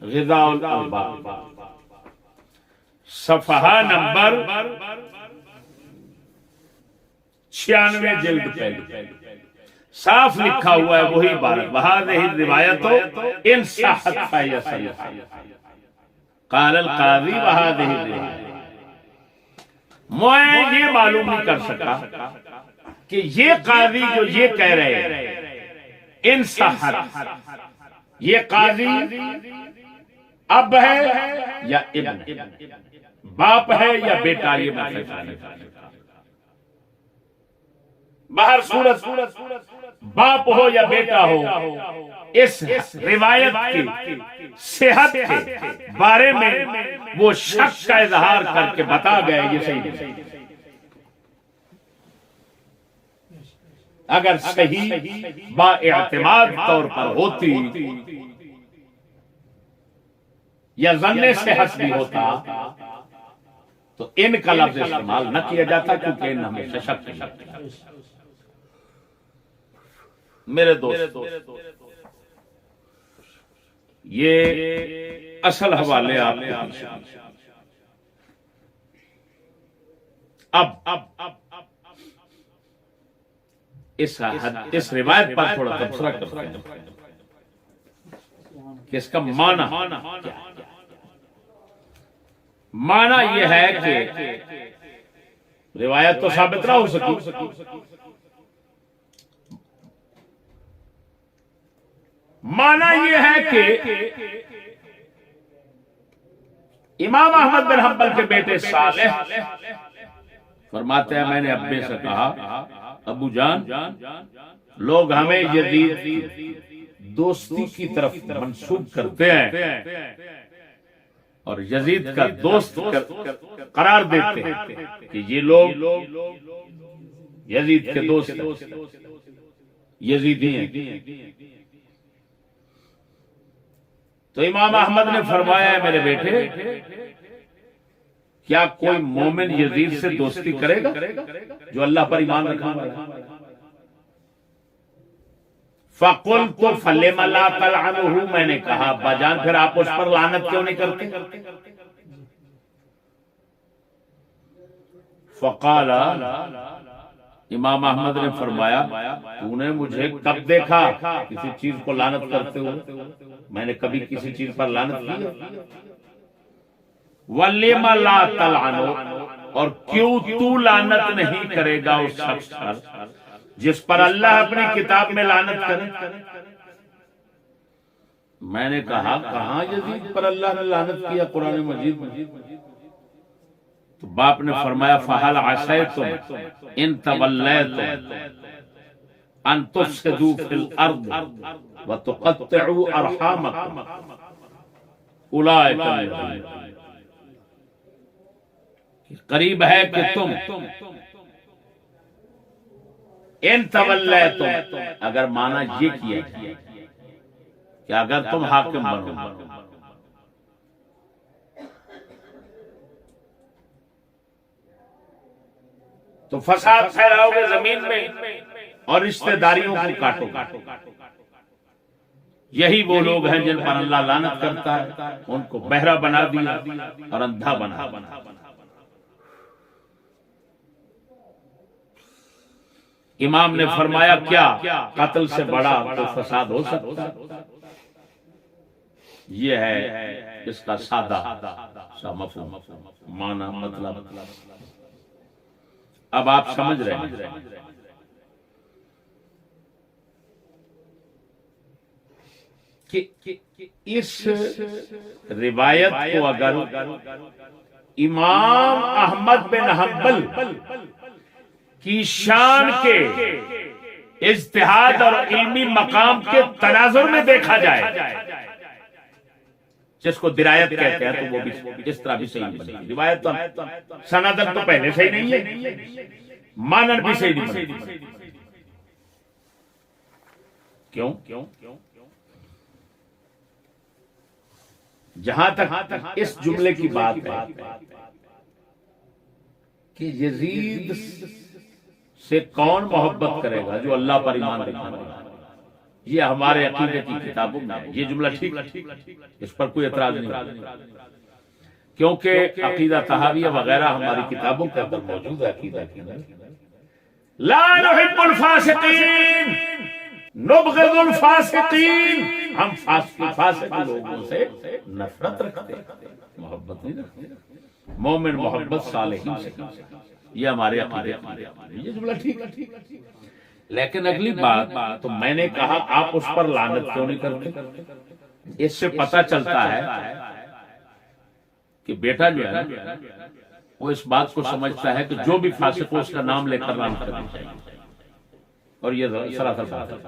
غذاء الالباب، صفحہ نمبر 96 جلد پہلے، صاف لکھا ہوا ہے وہی عبارت، وهذه الروایت ان صحت فهي صحیح، قال القاضی وهذه الروایت۔ میں یہ معلوم نہیں کر سکا کہ یہ قاضی جو یہ کہہ رہے ہیں ان صحت، یہ قاضی اب ہے یا ابن، باپ ہے یا بیٹا، یہ میں فیصلہ نہیں کرتا۔ باہر صورت باپ ہو یا بیٹا ہو، اس روایت کی صحت کے بارے میں وہ شک کا اظہار کر کے بتا گئے یہ صحیح نہیں۔ اگر صحیح با اعتماد طور پر ہوتی یا ظن صحت بھی ہوتا تو ان کا لفظ استعمال نہ کیا جاتا، کیونکہ ان ہمیشہ شک کرتے ہیں۔ میرے دوست، یہ اصل حوالے آپ کو اب اس روایت پر تھوڑا تبصرہ کرتے ہیں کہ اس کا معنی کیا ہے۔ معنی یہ ہے کہ روایت تو ثابت نہ ہو سکی، معنی یہ ہے کہ امام احمد بن حنبل کے بیٹے صالح فرماتے ہیں میں نے ابے سے کہا ابو جان لوگ ہمیں یزید کی دوستی کی طرف منسوب کرتے ہیں اور یزید کا دوست قرار دیتے ہیں کہ یہ لوگ یزید کے دوست یزیدی ہیں۔ تو امام احمد نے فرمایا ہے میرے بیٹے کیا کوئی مومن یزید سے دوستی کرے گا جو اللہ پر ایمان رکھنے والا ہے؟ فَقُلْتُ فَلِمَ لَا تَلْعَنُهُ، میں نے کہا ابا جان پھر آپ اس پر لعنت کیوں نہیں کرتے؟ فقال، امام احمد نے فرمایا تو نے مجھے کب دیکھا کسی چیز کو لعنت کرتے ہوئے؟ میں نے کبھی کسی چیز پر لعنت کی؟ وَلِمَ لَا تَلْعَنُهُ، اور کیوں تو لعنت نہیں کرے گا اس شخص پر جس پر اللہ اپنی کتاب میں لعنت کرے؟ میں نے کہا کہاں یزید پر اللہ نے لعنت کیا قرآن مجید میں؟ تو باپ نے فرمایا فَهَلْ عَصَيْتُمْ إِن تَوَلَّيْتُمْ أَن تُفْسِدُوا فِي الْأَرْضِ وَتُقَطِّعُوا أَرْحَامَكُمْ أُولَٰئِكَ قریب ہے کہ تم ان تولیتم، اگر مانا یہ کیا کہ اگر تم حاکم بنو تو فساد پھیلاؤ گے زمین میں اور رشتہ داریوں کو کاٹو گے، یہی وہ لوگ ہیں جن پر اللہ لعنت کرتا ہے، ان کو بہرا بنا دیا اور اندھا بنا۔ امام نے فرمایا کیا قتل سے بڑا تو فساد ہو سکتا ہے؟ یہ ہے اس کا سادہ سا مفہوم، معنی، مطلب۔ اب آپ سمجھ رہے ہیں کہ اس روایت کو اگر امام احمد بن حنبل کی شان کے اجتہاد اور علمی مقام کے تناظر میں دیکھا جائے، جس کو درایت کہتے ہیں، تو وہ بھی اس طرح بھی صحیح نہیں بنے گی۔ روایت تو سندن تو پہلے سے ہی نہیں ہے، مانن بھی صحیح نہیں بنے گی۔ کیوں؟ جہاں تک اس جملے کی بات ہے کہ یزید سے کون محبت کرے گا جو اللہ پر ایمان رکھنے والا ہے، یہ ہمارے عقیدے کی کتابوں میں یہ جملہ ٹھیک، اس پر کوئی اعتراض نہیں، کیونکہ عقیدہ طحاویہ وغیرہ ہماری کتابوں کے اندر موجود ہے۔ عقیدہ کے اندر لا نحب الفاسقین نبغض الفاسقین، ہم فاسق لوگوں سے نفرت رکھتے ہیں، محبت نہیں رکھتے۔ مومن محبت صالحین سے، یہ ہمارے عقیدے کی، یہ جملہ ٹھیک ہے۔ لیکن اگلی بات تو میں نے کہا آپ اس پر لعنت کیوں نہیں کرتے؟ اس سے پتہ چلتا ہے کہ بیٹا جو ہے وہ اس بات کو سمجھتا ہے کہ جو بھی فاسق ہو اس کا نام لے کر لعنت کرنی چاہیے، اور یہ سراسر بات ہے۔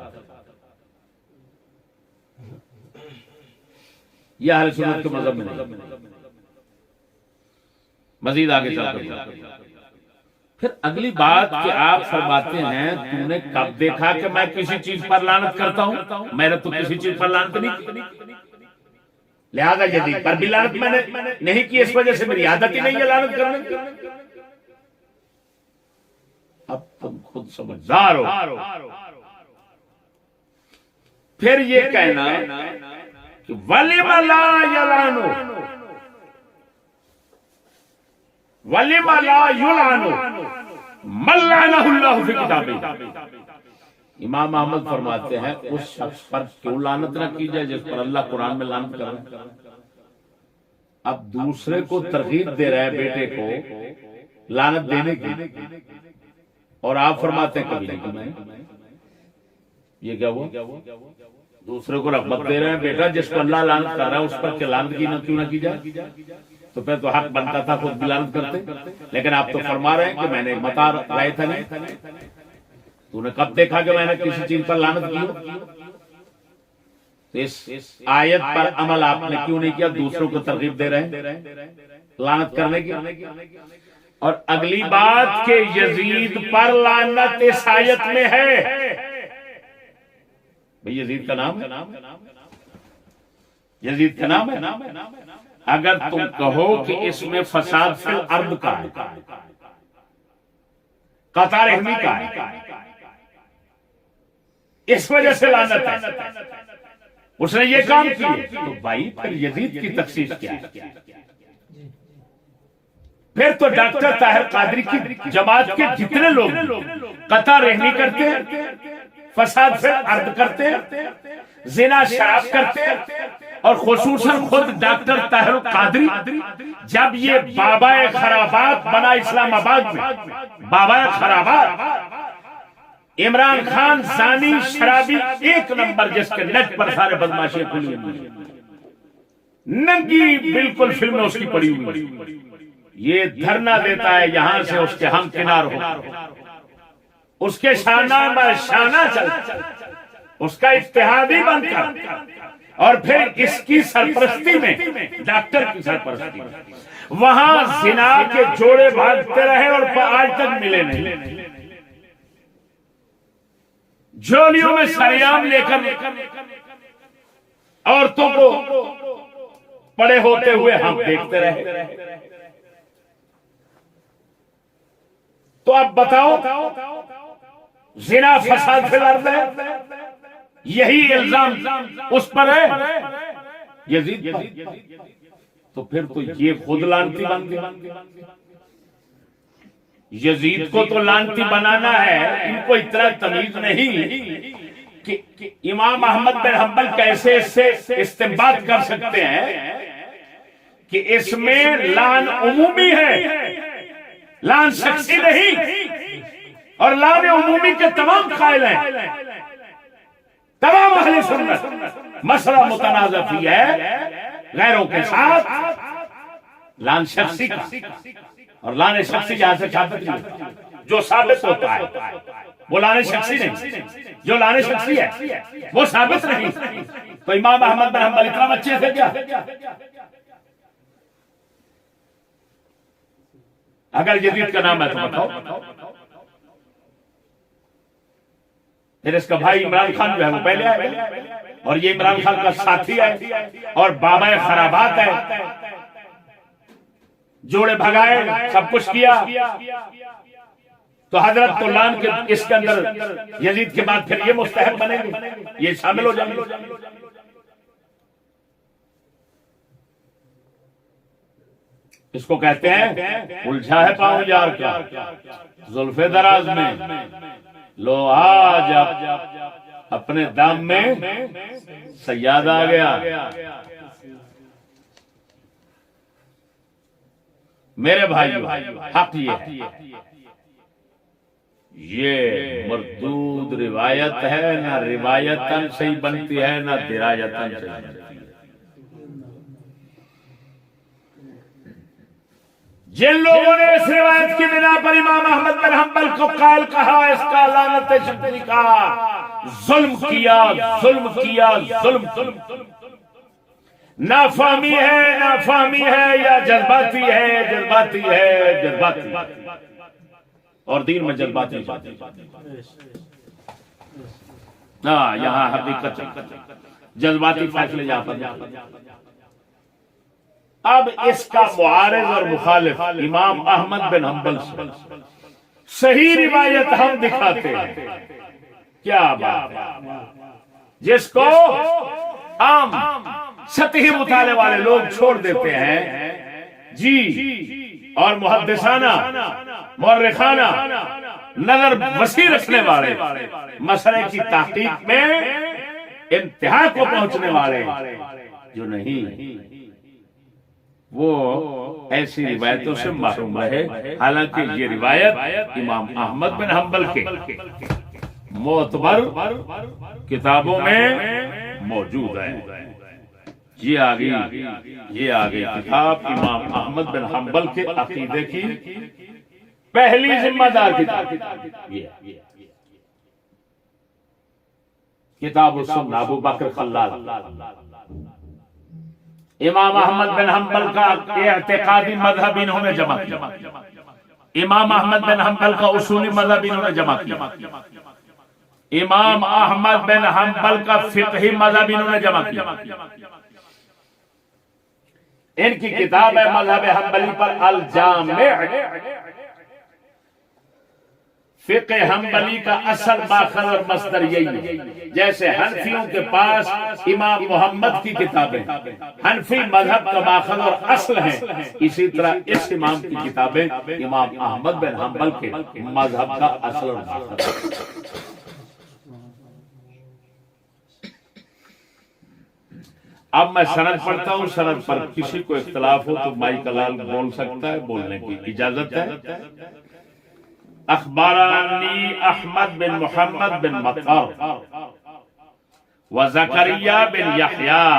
یہ اہل سنت کے مذہب میں نہیں۔ مزید آگے چل کر پھر اگلی بات کہ آپ فرماتے ہیں تم نے کب دیکھا کہ میں کسی چیز پر لعنت کرتا ہوں؟ میں نے تو کسی چیز پر لعنت نہیں کی، لہذا یزید پر بھی لعنت میں نے نہیں کی، اس وجہ سے میری عادت ہی نہیں ہے لعنت کرنے کی۔ اب تم خود سمجھدار ہو۔ پھر یہ کہنا کہ وَلِمَ لَا يَلَانُ وَلِمَ لَا يُلْعَنُ مَنْ لَعَنَهُ اللَّهُ فِي كِتَابِهِ۔ امام احمد فرماتے ہیں اس شخص پر کیوں لعنت نہ کی جائے جس پر اللہ قرآن میں لعنت کر رہا ہے۔ اب دوسرے کو ترغیب دے رہا ہے بیٹے کو لعنت دینے کی، اور آپ فرماتے ہیں کبھی نہیں میں۔ یہ کیا ہوا؟ دوسرے کو رغبت دے رہے ہیں بیٹا جس کو اللہ لعنت کر رہا ہے اس پر کہ لعنت کیوں نہ کی جائے، تو پھر تو حق بنتا تھا خود بھی لعنت کرتے، لیکن آپ تو فرما رہے ہیں کہ میں نے متا رائے تھا نہیں، تو نے کب دیکھا کہ میں نے کسی چیز پر لعنت کی؟ تو اس آیت پر عمل آپ نے کیوں نہیں کیا؟ دوسروں کو ترغیب دے رہے ہیں لعنت کرنے کی۔ اور اگلی بات کہ یزید پر لعنت اس آیت میں ہے، بھئی یزید کا نام ہے، یزید کا نام ہے۔ اگر تم کہو کہ اس میں فساد فی الارض کا ہے، قطع رحمی کا ہے، اس وجہ سے لعنت ہے، اس نے یہ کام کیے، تو بھائی پھر یزید کی تخصیص کیا ہے؟ پھر تو ڈاکٹر طاہر قادری کی جماعت کے جتنے لوگ قطع رحمی کرتے ہیں، فساد فی الارض کرتے ہیں، زنا شراب کرتے ہیں، اور خصوصاً خود ڈاکٹر طاہر قادری جب یہ بابا خرابات بنا اسلام آباد میں، بابا خرابات، عمران خان زانی شرابی ایک نمبر جس کے نیٹ پر سارے بدماشیاں کھلی ہوئی، ننگی بالکل فلمیں اس کی پڑی ہوئی، یہ دھرنا دیتا ہے یہاں سے اس کے ہم کنار ہو، اس کے شانہ میں شانہ چل، اس کا اتحادی بن کر، اور پھر اس کی سرپرستی میں، ڈاکٹر کی سرپرستی میں وہاں زنا کے جوڑے بھاگتے رہے اور آج تک ملے نہیں، جھولیوں میں سریام لے کر عورتوں کو پڑے ہوتے ہوئے ہم دیکھتے رہے۔ تو اب بتاؤ زنا فساد فی الارض ہے، یہی الزام اس پر ہے یزید پر، تو پھر تو یہ خود لعنتی بن گیا۔ یزید کو تو لعنتی بنانا ہے، ان کو اتنا تمیز نہیں کہ امام احمد بن حنبل کیسے اس سے استنباط کر سکتے ہیں کہ اس میں لعن عمومی ہے، لعن شخصی نہیں، اور لعن عمومی کے تمام قائل ہیں، تمام اہل سنت، مسئلہ متنازع فی ہے غیروں کے ساتھ، لعن شخصی کا، اور لعن شخصی جہاں سے ثابت نہیں، جو ثابت ہوتا ہے وہ لعن شخصی نہیں، جو لعن شخصی ہے وہ ثابت نہیں۔ تو امام احمد بن حنبل اتنا بچے تھے کیا؟ اگر یزید کا نام ہے تو بتاؤ، پھر اس کا بھائی عمران خان جو ہے وہ پہلے آئے، اور یہ عمران خان کا ساتھی ہے اور بابا خرابات ہے، جوڑے بھگائے، سب کچھ کیا، تو حضرت تو لعن کے اس کے اندر یزید کے بعد پھر یہ مستحق بنے گے، یہ شامل ہو جائیں گے۔ اس کو کہتے ہیں الجھا ہے پاؤں یار کا زلف دراز میں، لو آج اپنے دام میں سیاد آ گیا۔ میرے بھائیو، حق یہ مردود روایت ہے، نہ روایتاً صحیح بنتی ہے نہ درایتاً صحیح بنتی ہے۔ جن لوگوں نے اس روایت کی بنا پر امام احمد بن حنبل کو قائل کہا، اس کا لعنت شدید کہا، ظلم کیا، ظلم کیا، ظلم کیا، نافہمی ہے یا جذباتی ہے، جذباتی ہے، جذباتی، اور دین میں جذباتی ہاں، یہاں حقیقت جذباتی فیصلے یہاں پر۔ اب اس کا معارض اور مخالف امام احمد بن حنبل سے صحیح روایت ہم دکھاتے ہیں، کیا بات ہے، جس کو عام سطحی مطالعے والے لوگ چھوڑ دیتے ہیں جی، اور محدثانہ مورخانہ نظر وسیع رکھنے والے، مسئلے کی تحقیق میں انتہا کو پہنچنے والے جو نہیں، وہ ایسی روایتوں سے محروم رہے، حالانکہ یہ روایت امام احمد بن حنبل کے معتبر کتابوں میں موجود ہے۔ یہ آگئی کتاب امام احمد بن حنبل کے عقیدے کی پہلی ذمہ دار کتاب، کتاب السنہ، ابو بکر خلال۔ امام احمد بن حنبل کا اعتقادی مذہب انہوں نے جمع کیا، امام احمد بن حنبل کا اصولی مذہب انہوں نے جمع کیا، امام احمد بن حنبل کا فقہی مذہب انہوں نے جمع کیا۔ ان کی کتاب ہے مذہب حنبلی پر الجامع، فقہ حنبلی کا اصل ماخذ اور مصدر یہی ہے۔ جیسے حنفیوں کے پاس امام محمد کی کتابیں حنفی مذہب کا ماخذ اور اصل ہیں، اسی طرح اس امام کی کتابیں امام احمد بن حنبل کے مذہب کا اصل اور ماخذ۔ اب میں سند پڑھتا ہوں، سند پر کسی کو اختلاف ہو تو مائی کلال بول سکتا ہے، بولنے کی اجازت ہے۔ اخبرانی احمد بن محمد بن مطر و زکریا بن یحییٰ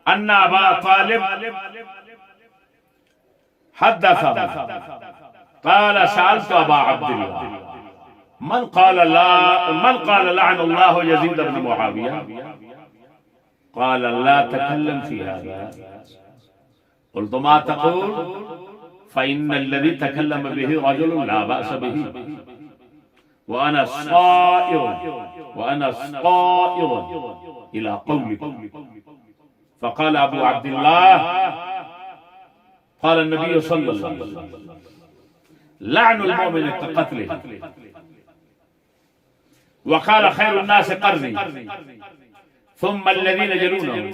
ان ابا طالب حدثنا قال سألت ابا عبد الله من قال لعن الله يزيد بن معاوية قال لا تكلم في هذا قلت ما تقول فإن الذي تكلم به رجل لا بأس به وأنا صائر إلى قولك فقال أبو عبد الله قال النبي صلى الله عليه وسلم لعن المؤمن كقتله وقال خير الناس قرني ثم الذين يلونهم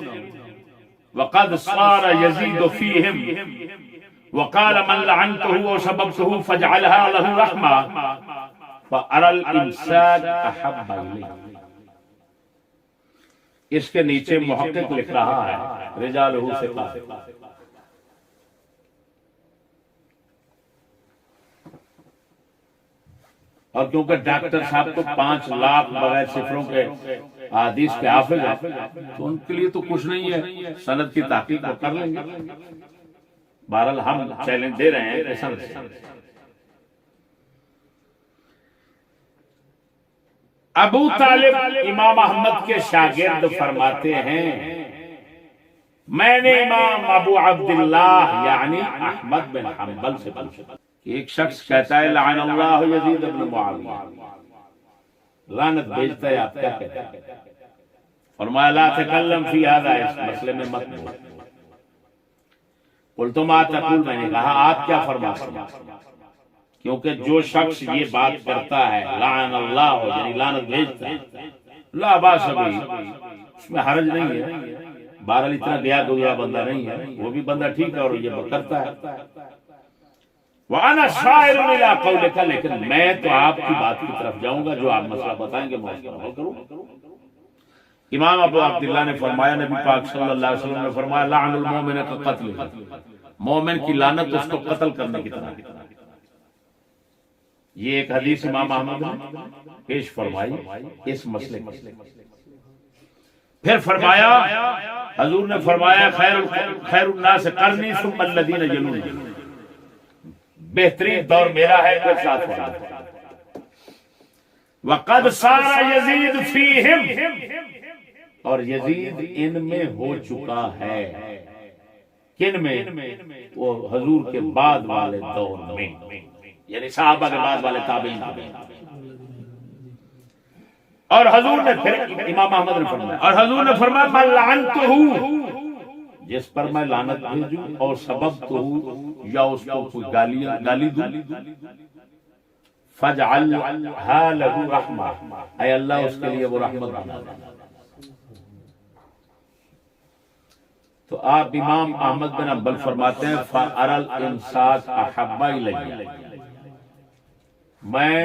وقد صار يزيد فيهم وقال من لعنته وسببته فاجعلها له رحمة فأرى الإمساك أحب إليه۔ اس کے نیچے محقق لکھ رہا ہے رجالہ ثقات، اور کیونکہ ڈاکٹر صاحب کو 5 لاکھ بغیر صفروں کے حدیث کے حافظ ہیں تو ان کے لیے تو کچھ نہیں ہے، سند کی تحقیق وہ کر لیں گے۔ بہرحال ہم چیلنج دے رہے ہیں سند سے۔ ابو طالب امام احمد کے شاگرد فرماتے ہیں میں نے امام ابو عبداللہ یعنی احمد بن حنبل سے پوچھا کہ ایک شخص کہتا ہے لعن اللہ یزید بن معاویہ، لعنت بھیجتا ہے، آپ کیا کہتے ہیں؟ فرمایا لا تکلم فی ھذا، اس مسئلے میں مت بول۔ قلت ما تقول، میں نے کہا آپ کیا فرماتے ہیں؟ کیونکہ جو شخص یہ بات کرتا ہے لعن اللہ یعنی لعنت بھیجتا ہے، لا باس بھی، اس میں حرج نہیں ہے، بہرحال اتنا گیا گزرا بندہ نہیں ہے، وہ بھی بندہ ٹھیک ہے اور یہ کرتا ہے۔ وَأَنَا شَاعِرٌ إِلَىٰ قَوْلِكَ، لیکن میں تو آپ کی بات کی طرف جاؤں گا، جو آپ مسئلہ بتائیں گے میں اس پر عمل کروں۔ امام ابو عبداللہ نے فرمایا، نبی پاک صلی اللہ علیہ وسلم نے فرمایا لعن المؤمن كقتل، مومن کی لعنت اس کو قتل کرنے کی طرح۔ یہ ایک حدیث امام احمد نے پیش فرمائی اس مسئلے میں۔ پھر فرمایا، حضور نے فرمایا خیر الناس قرنی ثم الذین یلونہم، بہترین دور میرا ہے تو ساتھ ہوگا. وقد صار یزید فیہم، اور یزید ان میں ہو چکا ہے. کن میں؟ وہ حضور کے بعد والے دور میں، یعنی صحابہ کے بعد والے تابعین میں. اور حضور نے پھر امام احمد نے فرمایا، اور حضور نے فرمایا میں لعنتہ، جس پر میں لعنت بھیجوں اور سبب تو یا اس کو کوئی گالی دوں، فاجعلھا لہ رحمہ، اے اللہ اس کے لیے وہ رحمت بنا دے. تو آپ امام احمد بن حنبل فرماتے ہیں فَأَرَى الْإِمْسَاكَ أَحَبَّ إِلَيَّ، میں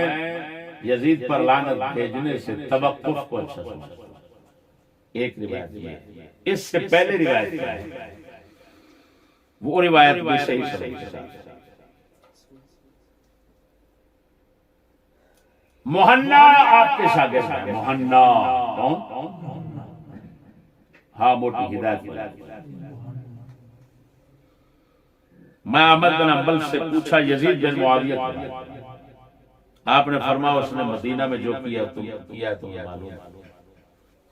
یزید پر لعنت بھیجنے سے توقف کو اچھا سمجھتا ہوں. ایک روایت یہ، اس سے پہلے روایت کیا ہے؟ وہ روایت بھی صحیح سمجھتا ہے. مہنا آپ کے شاگرد ہیں. مہنا کون؟ ہاں موٹی ہدایت. میں احمد بن حنبل سے پوچھا یزید بن معاویہ کیا؟ آپ نے فرمایا اس نے مدینہ میں جو کیا تم معلوم.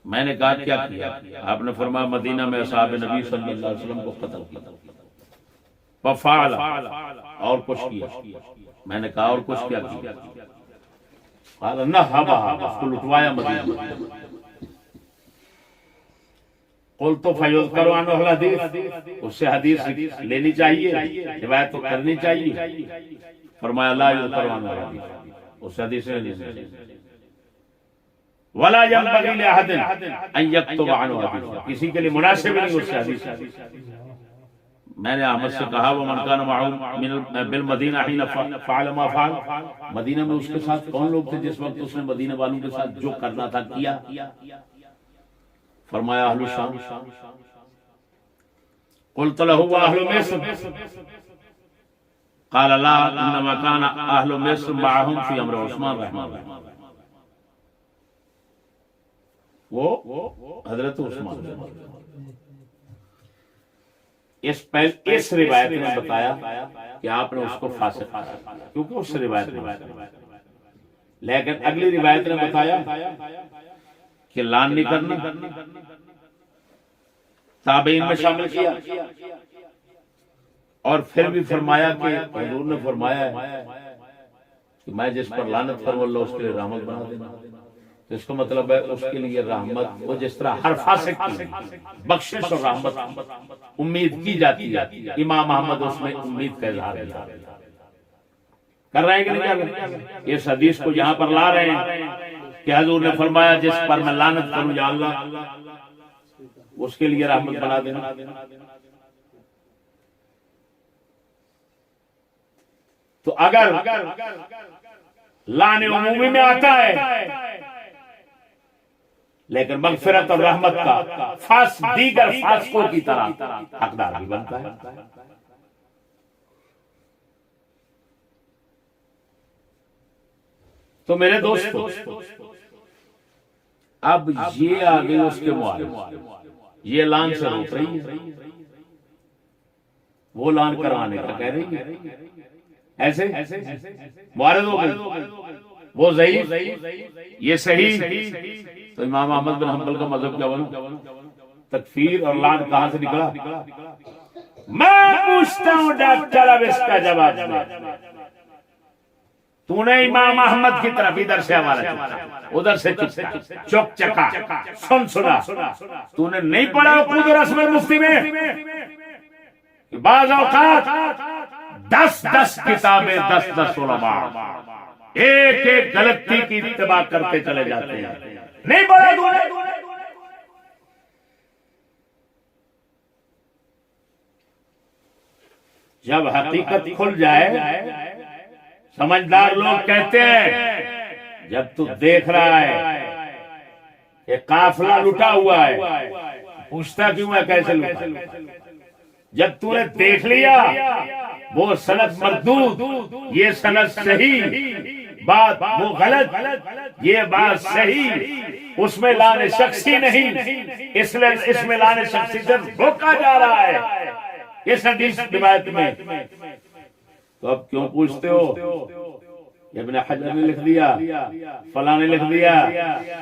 میں نے کہا کیا کیا؟ آپ نے فرمایا مدینہ میں اصحاب نبی صلی اللہ علیہ وسلم کو قتل کیا. وفعل، اور کچھ کیا. میں نے کہا اور کچھ کیا کیا؟ قال نہبھا، اس کو لٹوایا مدینہ میں. قلت فیذکر عنہ الحدیث، اس سے حدیث لینی چاہیے، روایت تو کرنی چاہیے. فرمایا لا یذکر عنہ الحدیث، اس سے حدیث لینی چاہیے. ولا ينبغي لأحد ان يكتب عنه حدیث، کسی کے لیے مناسب نہیں اس سے حدیث. میں نے احمد سے کہا ومن كان معه بالمدینہ حين فعل ما فعل، مدینہ میں اس کے ساتھ کون لوگ تھے جس وقت اس نے مدینہ والوں کے ساتھ جو کرنا تھا کیا؟ فرمایا اہل الشام. قلت له واهل مصر، قال لا انما كان اهل مصر معهم في امر عثمان رحمہ اللہ. وہ حضرت عثمان. اس روایت نے بتایا کہ آپ نے اس کو فاسق کہا کیونکہ اس روایت نے، لیکن اگلی روایت نے بتایا کہ لان نہیں کرنا، تابعین میں شامل کیا. اور پھر بھی فرمایا کہ حضور نے فرمایا ہے کہ میں جس پر لعنت کروں اللہ اس کے لیے رحمت بنا دینا. تو اس کا مطلب ہے اس کے لیے رحمت، وہ جس طرح ہر فاسق کی بخشش اور رحمت امید کی جاتی ہے، امام احمد اس میں امید کا اظہار کر رہے ہیں کہ نہیں کر رہے؟ اس حدیث کو یہاں پر لا رہے ہیں کہ حضور نے فرمایا جس پر میں لعنت کروں یا اللہ اس کے لیے رحمت بنا دینا. تو اگر لانے عمومی میں آتا ہے لیکن مغفرت اور رحمت کا دیگر فاسقوں کی طرح حقدار بھی بنتا ہے. تو میرے دوستو اب یہ آگے اس کے معارض، یہ لان سے روک رہی ہے، وہ لان کروانے کا کہہ رہی ہے. ایسے معارض ہو گئی، وہ ضعیف یہ صحیح. تو امام احمد بن حنبل کا مذہب کیا بنا؟ تکفیر اور لعن کہاں سے نکلا؟ میں پوچھتا ہوں ڈاکٹر اب اس کا جواب دے. تو نے امام احمد کی طرف ادھر سے حوالہ ادھر سے چک چکا سنا، تو نے نہیں پڑھا خود رسم مفتی میں بعض اوقات 10 کتابیں 10 علماء ایک غلطی کی اتباع کرتے چلے جاتے ہیں. نہیں پڑھا تو نے. جب حقیقت کھل جائے، سمجھدار لوگ کہتے ہیں جب تو دیکھ رہا ہے کہ قافلہ لٹا ہوا ہے پوچھتا کیوں ہے کیسے لٹا؟ جب تو نے دیکھ لیا وہ سند مردود، یہ سند صحیح، بات وہ غلط، یہ بات صحیح، اس میں لان شخصی نہیں، اس میں لان شخصی سے روکا جا رہا ہے اس حدیث روایت میں. تو اب کیوں پوچھتے ہو؟ ابن حجر نے لکھ دیا، فلاں نے لکھ دیا،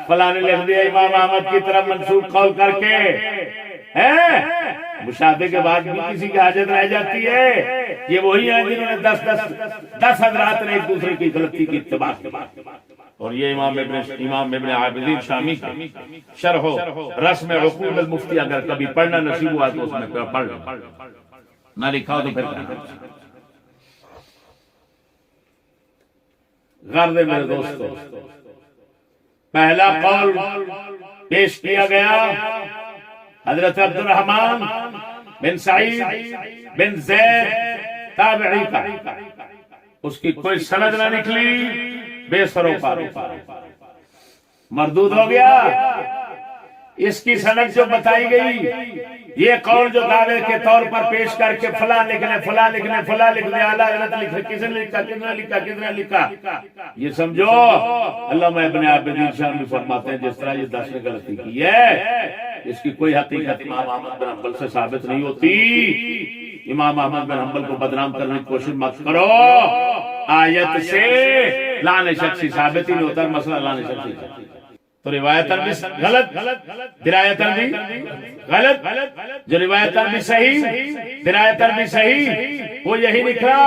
فلاں نے لکھ دیا، امام احمد کی طرف منسوب قول کر کے مشاہدے کے بعد بھی کسی کی حاجت رہ جاتی ہے۔ یہ وہی ہیں جنہوں نے دس حضرات نے ایک دوسرے کی غلطی کی اتباع کی، اور یہ امام ابن عابدین شامی کی شرح رسم عقول المفتی اگر کبھی پڑھنا نصیب ہوا تو اس میں پڑھ لیں، نہ لکھا ہو تو پھر غرض میرے دوستو، پہلا قول پیش کیا گیا حضرت عبد الرحمن بن سعید بن زید تابعی کا، اس کی کوئی سند نہ نکلی، بے سروپا مردود ہو گیا۔ اس کی سند جو بتائی گئی، یہ قول جو دعوے کے طور پر پیش کر کے فلاں لکھنے فلاں لکھنے فلاں لکھنے اعلیٰ حضرت لکھنے، کس نے لکھا کتنا لکھا کتنا لکھا، یہ سمجھو علامہ ابن عابدین شامی فرماتے ہیں جس طرح یہ 10 نے غلطی کی ہے، اس کی کوئی حقیقت امام احمد بن حنبل سے ثابت نہیں ہوتی۔ امام احمد بن حنبل کو بدنام کرنے کی کوشش مت کرو، آیت سے لعن شخصی ثابت ہی نہیں ہوتا، مسئلہ لعن شخصی ہے تو روایتاً بھی غلط، درایتاً بھی غلط، جو روایتاً بھی صحیح درایتاً بھی صحیح، وہ یہی نکلا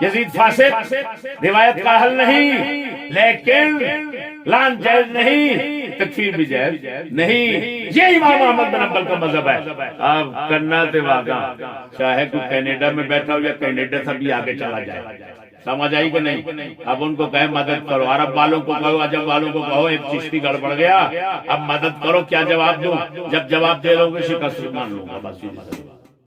یزید فاسق روایت کا حل نہیں، لیکن لعن جائز نہیں، تکفیر بھی جائز نہیں، یہ امام احمد بن حنبل کا مذہب ہے۔ اب کرنا تے واقعہ چاہے کوئی کینیڈا میں بیٹھا ہو یا کینیڈا سے بھی آگے چلا جائے، سمجھ آئی کہ نہیں؟ اب ان کو کہے مدد کرو، عرب والوں کو کہو، عجم والوں کو کہو ایک چشتی گڑبڑ گیا، اب مدد کرو، کیا جواب دوں؟ جب جواب دے لو گے شکست مان لوں گا، بس